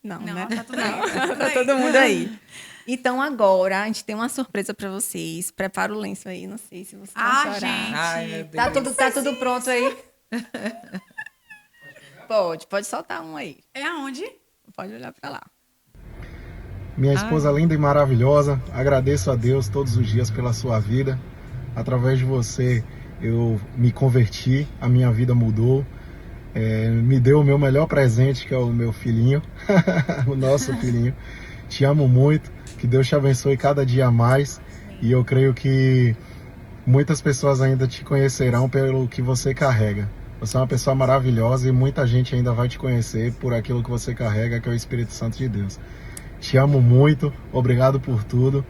Não, né? Tá tudo bem. Tá todo mundo aí. Então, agora, a gente tem uma surpresa para vocês. Prepara o lenço aí, não sei se vocês vão chorar. Gente. Ai, meu Deus. Tá tudo pronto aí? Pode soltar um aí. É aonde? Pode olhar para lá. Minha esposa linda e maravilhosa, agradeço a Deus todos os dias pela sua vida. Através de você, eu me converti, a minha vida mudou. Me deu o meu melhor presente, que é o meu filhinho, o nosso filhinho. Te amo muito, que Deus te abençoe cada dia mais. E eu creio que muitas pessoas ainda te conhecerão pelo que você carrega. Você é uma pessoa maravilhosa e muita gente ainda vai te conhecer por aquilo que você carrega, que é o Espírito Santo de Deus. Te amo muito, obrigado por tudo.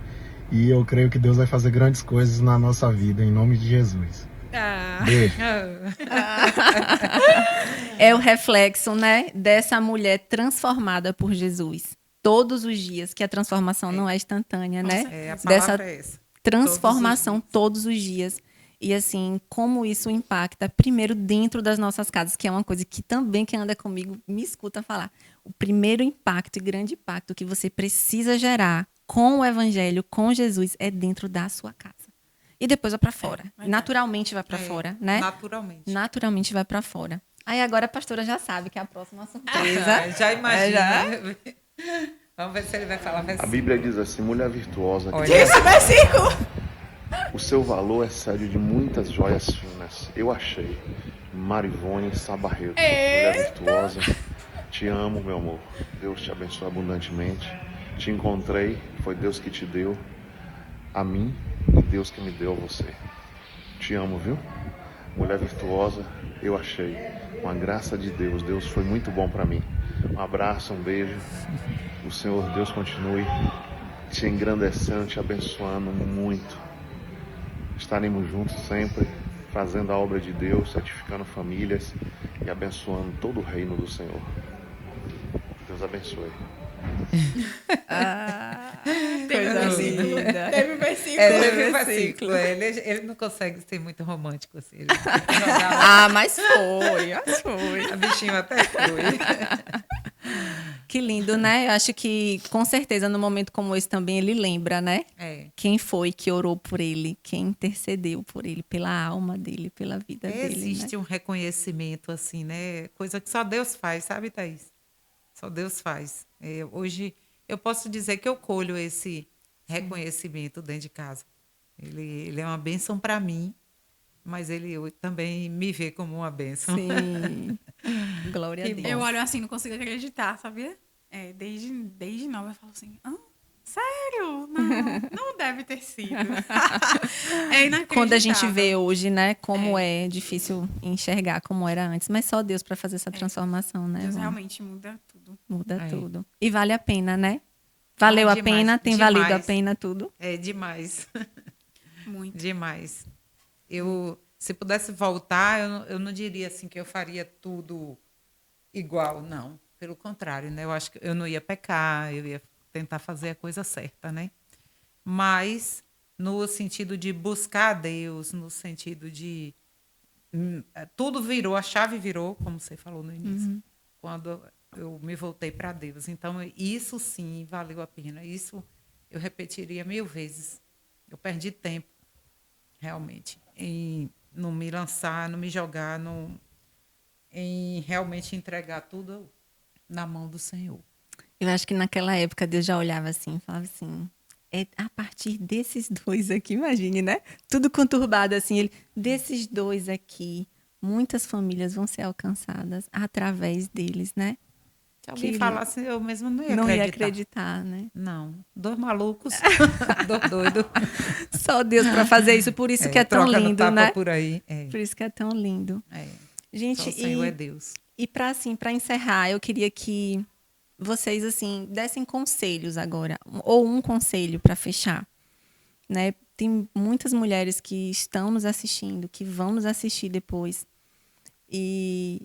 E eu creio que Deus vai fazer grandes coisas na nossa vida, em nome de Jesus. Beijo. É o reflexo, né, dessa mulher transformada por Jesus. Todos os dias, que a transformação não é instantânea, né? A palavra Dessa é essa. transformação todos os dias. E assim, como isso impacta primeiro dentro das nossas casas, que é uma coisa que também quem anda comigo me escuta falar. O primeiro impacto e grande impacto que você precisa gerar com o evangelho, com Jesus, é dentro da sua casa. E depois vai para fora. Naturalmente vai para fora, né? Naturalmente. Naturalmente vai para fora. Aí agora a pastora já sabe que é a próxima surpresa. Já imagina. Vamos ver se ele vai falar. A Bíblia diz assim, mulher virtuosa, Olha. Que esse versículo? o seu valor excede de muitas joias finas. Eu achei. Marivone Sabarreto, mulher virtuosa, te amo, meu amor. Deus te abençoe abundantemente. Te encontrei, foi Deus que te deu a mim e Deus que me deu a você. Te amo, viu? Mulher virtuosa, eu achei. Com a graça de Deus, Deus foi muito bom para mim. Um abraço, um beijo. O Senhor Deus continue te engrandecendo, te abençoando muito. Estaremos juntos sempre, fazendo a obra de Deus, santificando famílias e abençoando todo o reino do Senhor. Deus abençoe. Coisa linda. Teve um versículo. Teve um versículo. Ele não consegue ser muito romântico assim. Ele tem que jogar lá. Mas foi. A bichinho até foi. Que lindo, né? Eu acho que, com certeza, num momento como esse também, ele lembra, né? Quem foi que orou por ele, quem intercedeu por ele, pela alma dele, pela vida dele. Existe né? um reconhecimento, assim, né? Coisa que só Deus faz, sabe, Thaís? Só Deus faz. Hoje, eu posso dizer que eu colho esse reconhecimento dentro de casa. Ele é uma bênção para mim, mas ele também me vê como uma bênção. Sim. Glória a Deus. Eu olho assim, não consigo acreditar, sabia? Desde nova eu falo assim, sério? Não deve ter sido. É inacreditável. Quando a gente vê hoje, né, como é difícil enxergar como era antes, mas só Deus para fazer essa transformação, né? Deus Vânia? realmente muda tudo. Muda tudo. E vale a pena, né? Valeu a Demais, pena, tem valido a demais. pena tudo. É demais. Muito. Demais. Se pudesse voltar, eu não diria assim que eu faria tudo igual, não. Pelo contrário, né? Eu acho que eu não ia pecar, eu ia tentar fazer a coisa certa, né? Mas no sentido de buscar a Deus, no sentido de tudo virou, a chave virou, como você falou no início, quando eu me voltei para Deus. Então, isso sim valeu a pena. Isso eu repetiria 1000 vezes. Eu perdi tempo, realmente, em não me lançar, não me jogar, em realmente entregar tudo na mão do Senhor. Eu acho que naquela época Deus já olhava assim e falava assim, é a partir desses dois aqui, imagine, né? Tudo conturbado assim, ele, desses dois aqui, muitas famílias vão ser alcançadas através deles, né? Se alguém falasse, eu mesmo não ia Não ia acreditar. acreditar, né? Não, dois malucos, dois doidos. Só Deus para fazer isso, por isso que é tão trocando lindo, tapa né? por aí. Por isso que é tão lindo. Gente, Só o Senhor é Deus. E para assim, para encerrar, eu queria que vocês assim dessem conselhos agora, ou um conselho para fechar, né? Tem muitas mulheres que estão nos assistindo, que vão nos assistir depois e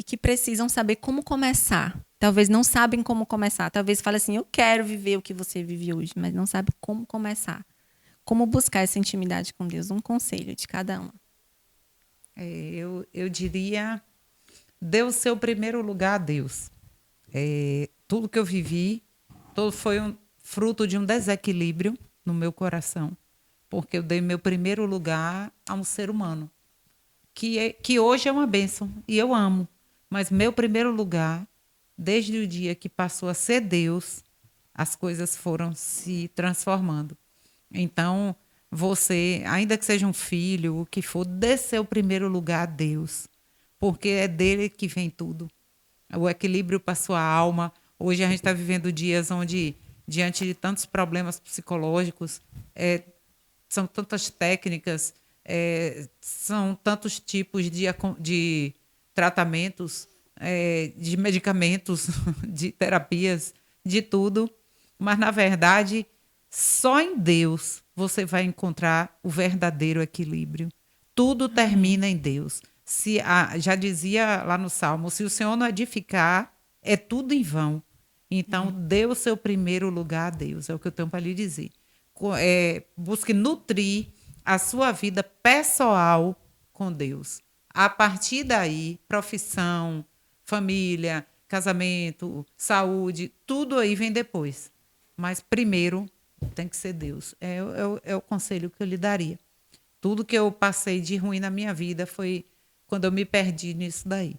que precisam saber como começar. Talvez não sabem como começar. Talvez fale assim, eu quero viver o que você vive hoje, mas não sabe como começar. Como buscar essa intimidade com Deus? Um conselho de cada uma. Eu diria, dê o seu primeiro lugar a Deus. Tudo que eu vivi, foi fruto de um desequilíbrio no meu coração, porque eu dei meu primeiro lugar a um ser humano, que hoje é uma bênção, e eu amo, mas meu primeiro lugar, desde o dia que passou a ser Deus, as coisas foram se transformando. Então, você, ainda que seja um filho, o que for, dê seu primeiro lugar a Deus, porque é dele que vem tudo. O equilíbrio para a sua alma. Hoje a gente está vivendo dias onde, diante de tantos problemas psicológicos, são tantas técnicas, são tantos tipos de tratamentos, de medicamentos, de terapias, de tudo. Mas, na verdade, só em Deus você vai encontrar o verdadeiro equilíbrio. Tudo termina em Deus. Já dizia lá no Salmo, se o Senhor não edificar, é tudo em vão. Então, dê o seu primeiro lugar a Deus, é o que eu tenho para lhe dizer. Busque nutrir a sua vida pessoal com Deus. A partir daí, profissão, família, casamento, saúde, tudo aí vem depois. Mas primeiro tem que ser Deus. É o conselho que eu lhe daria. Tudo que eu passei de ruim na minha vida foi quando eu me perdi nisso daí.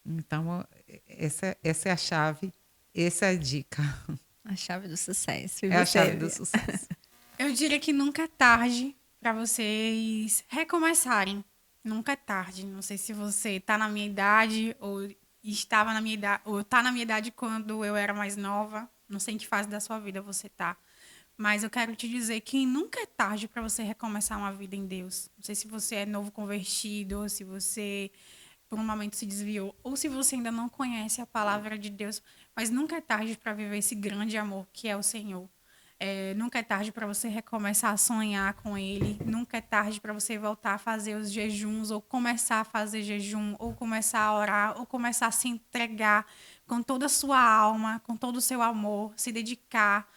Então, essa é a chave, essa é a dica. A chave do sucesso. A chave do sucesso. Eu diria que nunca é tarde para vocês recomeçarem. Nunca é tarde. Não sei se você está na minha idade ou estava na minha idade, ou está na minha idade quando eu era mais nova. Não sei em que fase da sua vida você está. Mas eu quero te dizer que nunca é tarde para você recomeçar uma vida em Deus. Não sei se você é novo convertido, ou se você por um momento se desviou, ou se você ainda não conhece a palavra de Deus, mas nunca é tarde para viver esse grande amor que é o Senhor. Nunca é tarde para você recomeçar a sonhar com Ele. Nunca é tarde para você voltar a fazer os jejuns, ou começar a fazer jejum, ou começar a orar, ou começar a se entregar com toda a sua alma, com todo o seu amor, se dedicar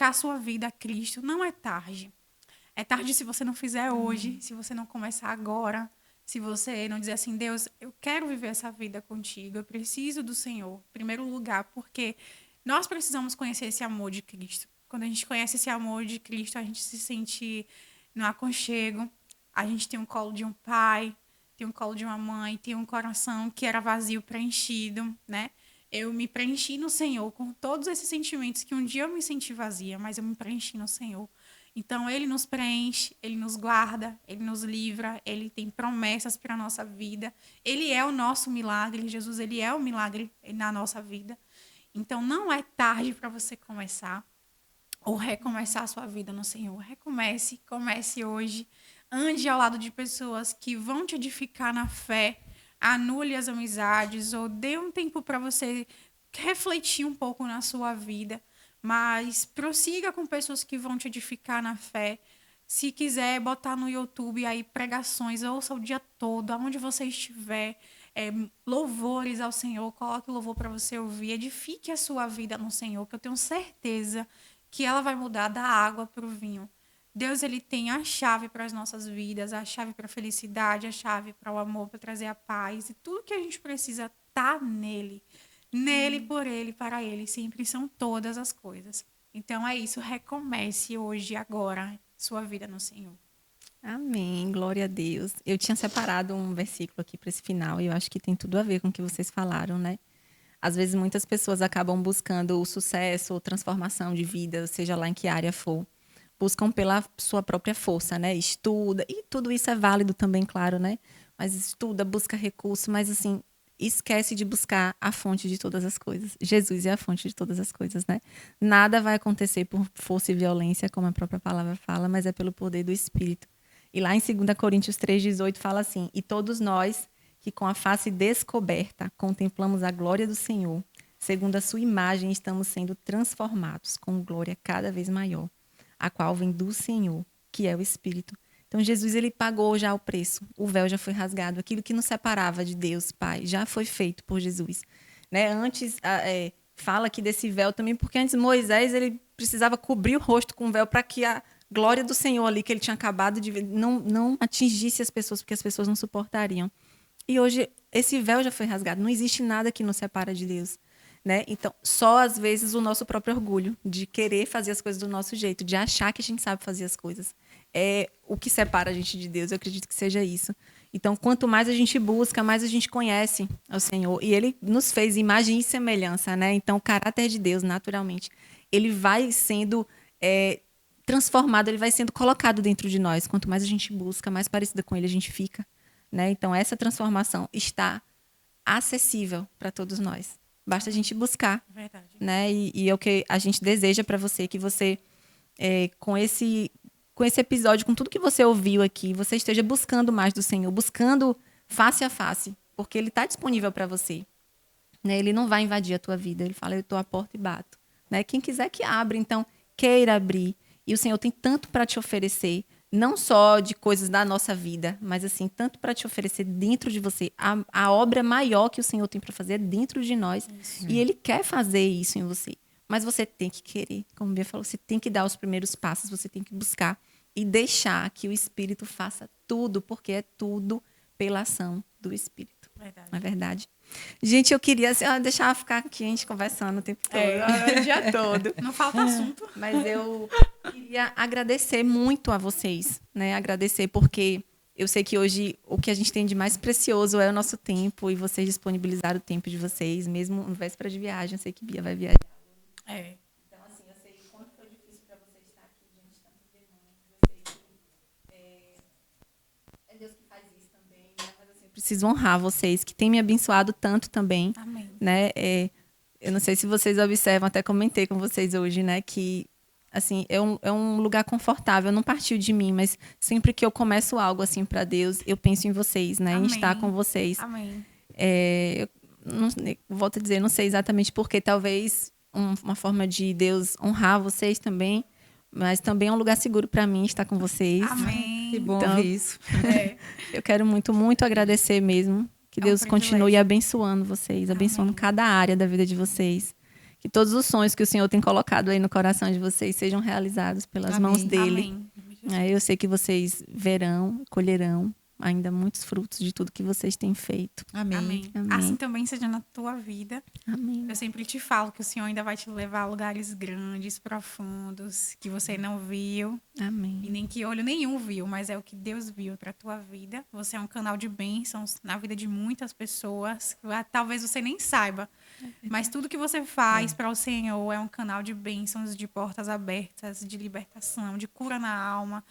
a sua vida a Cristo. Não é tarde. É tarde se você não fizer hoje, se você não começar agora, se você não dizer assim, Deus, eu quero viver essa vida contigo, eu preciso do Senhor, em primeiro lugar, porque nós precisamos conhecer esse amor de Cristo. Quando a gente conhece esse amor de Cristo, a gente se sente no aconchego, a gente tem um colo de um pai, tem um colo de uma mãe, tem um coração que era vazio, preenchido, né? Eu me preenchi no Senhor com todos esses sentimentos que um dia eu me senti vazia, mas eu me preenchi no Senhor. Então, Ele nos preenche, Ele nos guarda, Ele nos livra, Ele tem promessas para a nossa vida. Ele é o nosso milagre, Jesus, Ele é o milagre na nossa vida. Então, não é tarde para você começar ou recomeçar a sua vida no Senhor. Comece hoje. Ande ao lado de pessoas que vão te edificar na fé. Anule as amizades ou dê um tempo para você refletir um pouco na sua vida, mas prossiga com pessoas que vão te edificar na fé. Se quiser botar no YouTube aí pregações, ouça o dia todo, aonde você estiver, louvores ao Senhor, coloque o louvor para você ouvir, edifique a sua vida no Senhor, que eu tenho certeza que ela vai mudar da água para o vinho. Deus, ele tem a chave para as nossas vidas, a chave para a felicidade, a chave para o amor, para trazer a paz. E tudo que a gente precisa está nele. Nele, por ele, para ele. Sempre são todas as coisas. Então é isso. Recomece hoje, agora, sua vida no Senhor. Amém. Glória a Deus. Eu tinha separado um versículo aqui para esse final e eu acho que tem tudo a ver com o que vocês falaram, né? Às vezes muitas pessoas acabam buscando o sucesso ou transformação de vida, seja lá em que área for. Buscam pela sua própria força, né? Estuda, e tudo isso é válido também, claro, né? Mas estuda, busca recurso, mas assim, esquece de buscar a fonte de todas as coisas. Jesus é a fonte de todas as coisas, né? Nada vai acontecer por força e violência, como a própria palavra fala, mas é pelo poder do Espírito. E lá em 2 Coríntios 3,18 fala assim: e todos nós que com a face descoberta contemplamos a glória do Senhor, segundo a sua imagem estamos sendo transformados com glória cada vez maior, a qual vem do Senhor, que é o Espírito. Então, Jesus, ele pagou já o preço. O véu já foi rasgado. Aquilo que nos separava de Deus, Pai, já foi feito por Jesus. Né? Antes, fala aqui desse véu também, porque antes Moisés ele precisava cobrir o rosto com o véu para que a glória do Senhor ali, que ele tinha acabado de ver, não atingisse as pessoas, porque as pessoas não suportariam. E hoje, esse véu já foi rasgado. Não existe nada que nos separa de Deus. Né? Então, só às vezes o nosso próprio orgulho de querer fazer as coisas do nosso jeito, de achar que a gente sabe fazer as coisas. É o que separa a gente de Deus. Eu acredito que seja isso. Então, quanto mais a gente busca, mais a gente conhece o Senhor. E Ele nos fez imagem e semelhança, né? Então, o caráter de Deus, naturalmente, ele vai sendo transformado, ele vai sendo colocado dentro de nós. Quanto mais a gente busca, mais parecida com Ele a gente fica, né? Então, essa transformação está acessível para todos nós. Basta a gente buscar. Verdade. Né? E é o que a gente deseja para você, que você, com esse episódio, com tudo que você ouviu aqui, você esteja buscando mais do Senhor, buscando face a face, porque Ele está disponível para você. Né? Ele não vai invadir a tua vida. Ele fala, eu estou à porta e bato. Né? Quem quiser que abra, então, queira abrir. E o Senhor tem tanto para te oferecer, não só de coisas da nossa vida, mas assim, tanto para te oferecer dentro de você. A obra maior que o Senhor tem para fazer é dentro de nós. Isso. E Ele quer fazer isso em você. Mas você tem que querer, como a Bia falou, você tem que dar os primeiros passos, você tem que buscar e deixar que o Espírito faça tudo, porque é tudo pela ação do Espírito. Verdade. Não é verdade? Gente, eu queria deixar ficar aqui a gente conversando o tempo todo, o dia todo. Não falta assunto. Mas eu queria agradecer muito a vocês, né? Agradecer porque eu sei que hoje o que a gente tem de mais precioso é o nosso tempo e vocês disponibilizaram o tempo de vocês, mesmo em véspera de viagem. Eu sei que Bia vai viajar. Então, assim, eu sei o quanto foi difícil para vocês estar aqui diante de tantos demônios. Eu sei que é Deus que faz isso também, né? Mas assim, eu preciso honrar vocês, que têm me abençoado tanto também. Amém. Né? Eu não sei se vocês observam, até comentei com vocês hoje, né? Que assim, é um lugar confortável, não partiu de mim, mas sempre que eu começo algo assim para Deus, eu penso em vocês, né? Em estar com vocês. Amém. Eu volto a dizer, não sei exatamente porque, talvez uma forma de Deus honrar vocês também, mas também é um lugar seguro para mim estar com vocês. Amém. Que bom Então, ouvir isso. Eu quero muito, muito agradecer mesmo. Que Deus continue abençoando vocês, abençoando cada área da vida de vocês. Que todos os sonhos que o Senhor tem colocado aí no coração de vocês sejam realizados pelas mãos dele. Amém. Eu sei que vocês verão, colherão ainda muitos frutos de tudo que vocês têm feito. Amém. Amém. Amém. Assim também seja na tua vida. Amém. Eu sempre te falo que o Senhor ainda vai te levar a lugares grandes, profundos, que você não viu. Amém. E nem que olho nenhum viu, mas é o que Deus viu para a tua vida. Você é um canal de bênçãos na vida de muitas pessoas. Talvez você nem saiba, mas tudo que você faz para o Senhor é um canal de bênçãos, de portas abertas, de libertação, de cura na alma.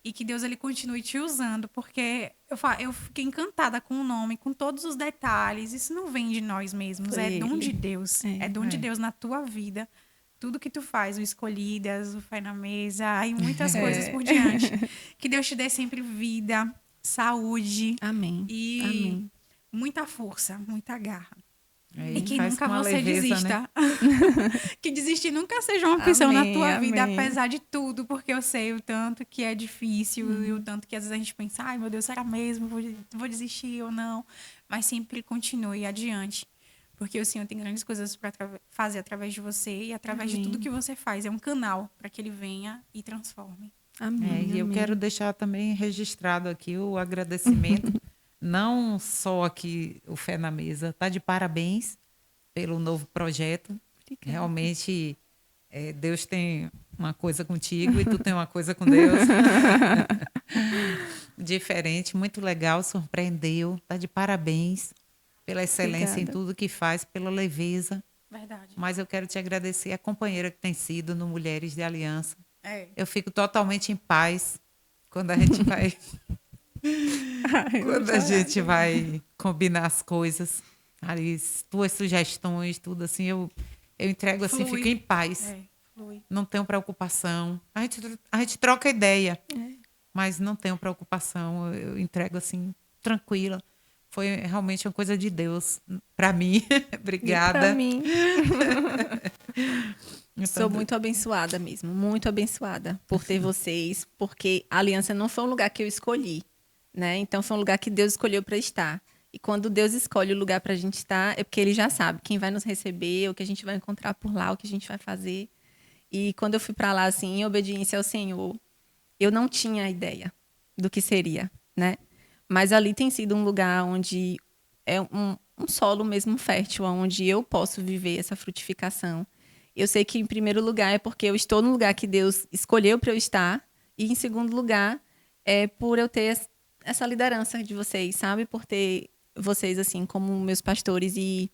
E que Deus ele continue te usando, porque eu fiquei encantada com o nome, com todos os detalhes. Isso não vem de nós mesmos, é dom de Deus. É dom de Deus na tua vida. Tudo que tu faz, o Escolhidas, o Fé na Mesa e muitas coisas por diante. Que Deus te dê sempre vida, saúde. Amém. E Amém. muita força, muita garra. E que faz nunca com uma você leveza, desista. né? Que desistir nunca seja uma opção na tua vida, amém. apesar de tudo, porque eu sei o tanto que é difícil e o tanto que às vezes a gente pensa, ai meu Deus, será mesmo? Vou desistir ou não? Mas sempre continue adiante, porque o Senhor tem grandes coisas para fazer através de você e através de tudo que você faz. É um canal para que Ele venha e transforme. Amém. E eu quero deixar também registrado aqui o agradecimento. Não só aqui o Fé na Mesa, tá de parabéns pelo novo projeto. Obrigada. Realmente Deus tem uma coisa contigo e tu tem uma coisa com Deus. Diferente, muito legal, surpreendeu, tá de parabéns. pela excelência Obrigada. em tudo que faz, pela leveza. Verdade. Mas eu quero te agradecer a companheira que tem sido no Mulheres de Aliança. É. Eu fico totalmente em paz quando a gente vai quando a gente vai combinar as coisas. As tuas sugestões, tudo assim, eu entrego assim, Flui. fico em paz. Flui. Não tenho preocupação. A gente troca ideia, mas não tenho preocupação. Eu entrego assim, tranquila. Foi realmente uma coisa de Deus para mim. Obrigada. Para mim. Então, Sou muito abençoada mesmo, muito abençoada por ter vocês, porque a Aliança não foi um lugar que eu escolhi, né? Então foi um lugar que Deus escolheu para estar. E quando Deus escolhe o lugar para a gente estar, é porque Ele já sabe quem vai nos receber, o que a gente vai encontrar por lá, o que a gente vai fazer. E quando eu fui para lá, assim, em obediência ao Senhor, eu não tinha ideia do que seria, né? Mas ali tem sido um lugar onde é um solo mesmo fértil, onde eu posso viver essa frutificação. Eu sei que, em primeiro lugar, é porque eu estou no lugar que Deus escolheu para eu estar. E, em segundo lugar, é por eu ter essa liderança de vocês, sabe? Por ter vocês, assim, como meus pastores e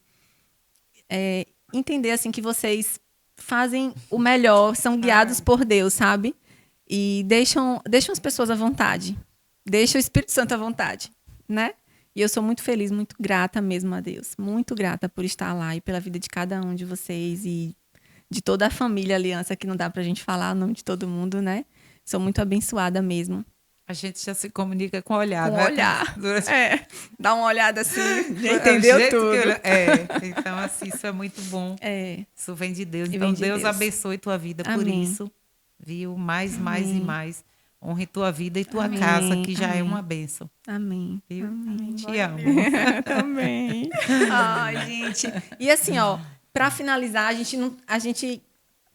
entender, assim, que vocês fazem o melhor, são guiados por Deus, sabe? E deixam as pessoas à vontade. Deixa o Espírito Santo à vontade, né? E eu sou muito feliz, muito grata mesmo a Deus. Muito grata por estar lá e pela vida de cada um de vocês e de toda a família Aliança, que não dá pra gente falar o nome de todo mundo, né? Sou muito abençoada mesmo. a gente já se comunica com o olhar, Com né? olhar. Durante... Dá uma olhada assim, já O entendeu jeito tudo. Então, assim, isso é muito bom. Isso vem de Deus. E Então, vem de Deus Deus. abençoe tua vida por Amém. isso. Viu? Mais e mais. Honre tua vida e tua Amém. casa, que já é Amém. uma bênção. Amém. Viu? Amém. Te amo. Também. Ai, gente. E assim, ó, pra finalizar, a gente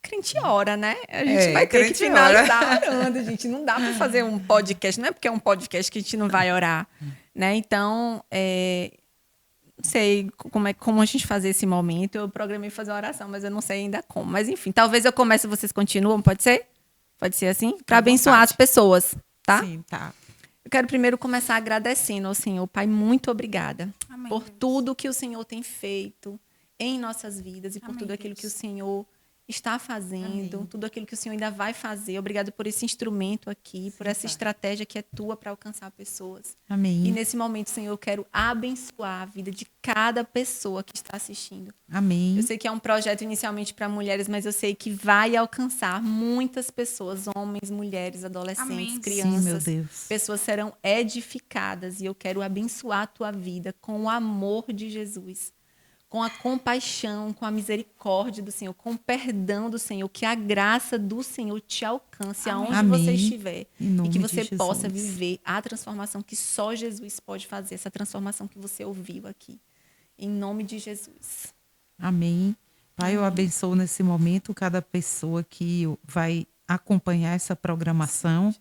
crente ora, né? A gente vai ter que crente finalizar orando, gente. Não dá pra fazer um podcast, não é porque é um podcast que a gente não vai orar, né? Então, não sei como a gente fazer esse momento. Eu programei fazer uma oração, mas eu não sei ainda como. Mas enfim, talvez eu comece e vocês continuam, pode ser? Pode ser assim? Para abençoar vontade. as pessoas, tá? Sim, tá. Eu quero primeiro começar agradecendo ao Senhor. Pai, muito obrigada Amém, por Deus. tudo que o Senhor tem feito em nossas vidas e por Amém, tudo aquilo Deus. que o Senhor está fazendo, Amém. tudo aquilo que o Senhor ainda vai fazer. Obrigado por esse instrumento aqui, por essa Pai. estratégia que é tua para alcançar pessoas. Amém. E nesse momento, Senhor, eu quero abençoar a vida de cada pessoa que está assistindo. Amém. Eu sei que é um projeto inicialmente para mulheres, mas eu sei que vai alcançar muitas pessoas, homens, mulheres, adolescentes, Amém. crianças. Sim, meu Deus. Pessoas serão edificadas e eu quero abençoar a tua vida com o amor de Jesus, com a compaixão, com a misericórdia do Senhor, com o perdão do Senhor, que a graça do Senhor te alcance Amém. aonde Amém. você estiver Em nome e que de você Jesus. possa viver a transformação que só Jesus pode fazer, essa transformação que você ouviu aqui. Em nome de Jesus. Amém. Pai, eu abençoo nesse momento cada pessoa que vai acompanhar essa programação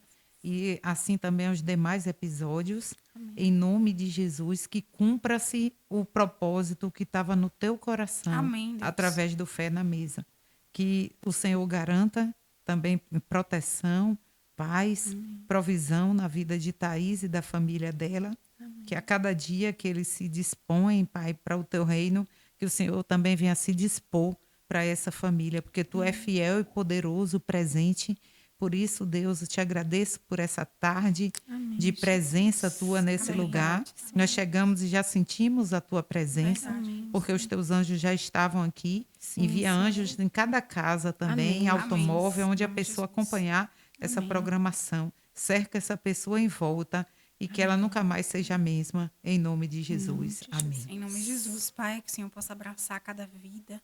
e assim também os demais episódios. Em nome de Jesus, que cumpra-se o propósito que estava no teu coração Amém, Deus. através do Fé na Mesa. Que o Senhor garanta também proteção, paz, provisão na vida de Thaís e da família dela. Que a cada dia que eles se dispõem, Pai, para o teu reino, que o Senhor também venha se dispor para essa família, porque tu é fiel e poderoso, presente. Por isso, Deus, eu te agradeço por essa tarde de presença tua nesse lugar. Nós chegamos e já sentimos a tua presença, porque os teus anjos já estavam aqui. Envia anjos em cada casa também, Amém. automóvel, Amém. onde a Em nome de pessoa Jesus. acompanhar essa programação. Cerca essa pessoa em volta e que ela nunca mais seja a mesma, em nome de Jesus. Amém. Em nome de Jesus, Pai, que o Senhor possa abraçar cada vida,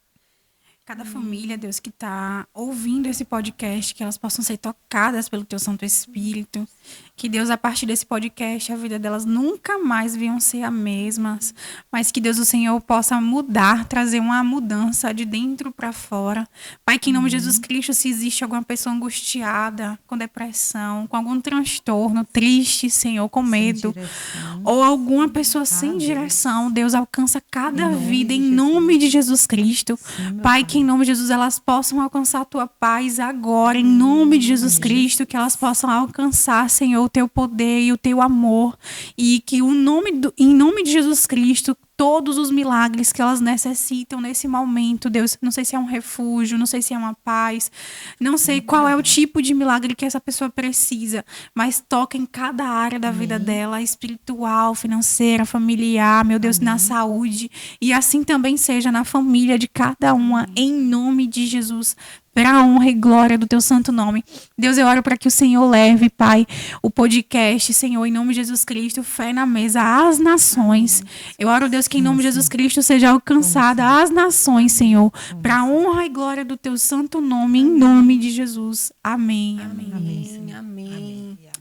cada família, Deus, que está ouvindo esse podcast, que elas possam ser tocadas pelo Teu Santo Espírito. Que Deus, a partir desse podcast, a vida delas nunca mais venham ser as mesmas, mas que Deus, o Senhor, possa mudar, trazer uma mudança de dentro para fora. Pai, que em nome de Jesus Cristo, se existe alguma pessoa angustiada, com depressão, com algum transtorno, triste, Senhor, com medo, direção. ou alguma pessoa sem Deus. direção, Deus alcança cada nome vida de em Jesus. nome de Jesus Cristo. meu Pai, que em nome de Jesus elas possam alcançar a tua paz agora, em nome de Jesus Cristo, que elas possam alcançar, Senhor, o teu poder e o teu amor, e que em nome de Jesus Cristo, todos os milagres que elas necessitam nesse momento, Deus. Não sei se é um refúgio, não sei se é uma paz, não sei qual é o tipo de milagre que essa pessoa precisa, mas toca em cada área da vida dela, espiritual, financeira, familiar, meu Deus, na saúde. E assim também seja na família de cada uma, em nome de Jesus. Para a honra e glória do teu santo nome. Deus, eu oro para que o Senhor leve, Pai, o podcast, Senhor, em nome de Jesus Cristo, Fé na Mesa, às nações. Eu oro, Deus, que em nome de Jesus Cristo seja alcançada às nações, Senhor, para a honra e glória do teu santo nome, em nome de Jesus. Amém.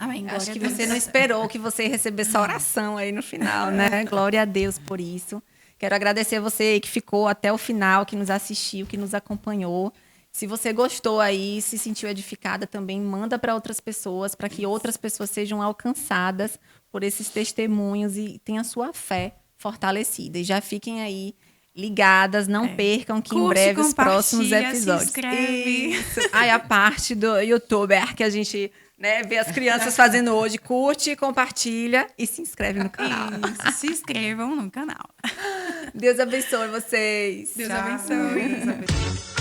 Amém. Acho que você não esperou que você recebesse essa oração aí no final, né? Glória a Deus por isso. Quero agradecer a você que ficou até o final, que nos assistiu, que nos acompanhou. Se você gostou aí, se sentiu edificada também, manda para outras pessoas, para que outras pessoas sejam alcançadas por esses testemunhos e tenham a sua fé fortalecida. E já fiquem aí ligadas, não percam que em breve os próximos episódios. Se inscreve. Isso. Aí a parte do YouTuber que a gente, né, vê as crianças fazendo hoje, curte, compartilha e se inscreve no canal. Isso, se inscrevam no canal. Deus abençoe vocês. Deus abençoe.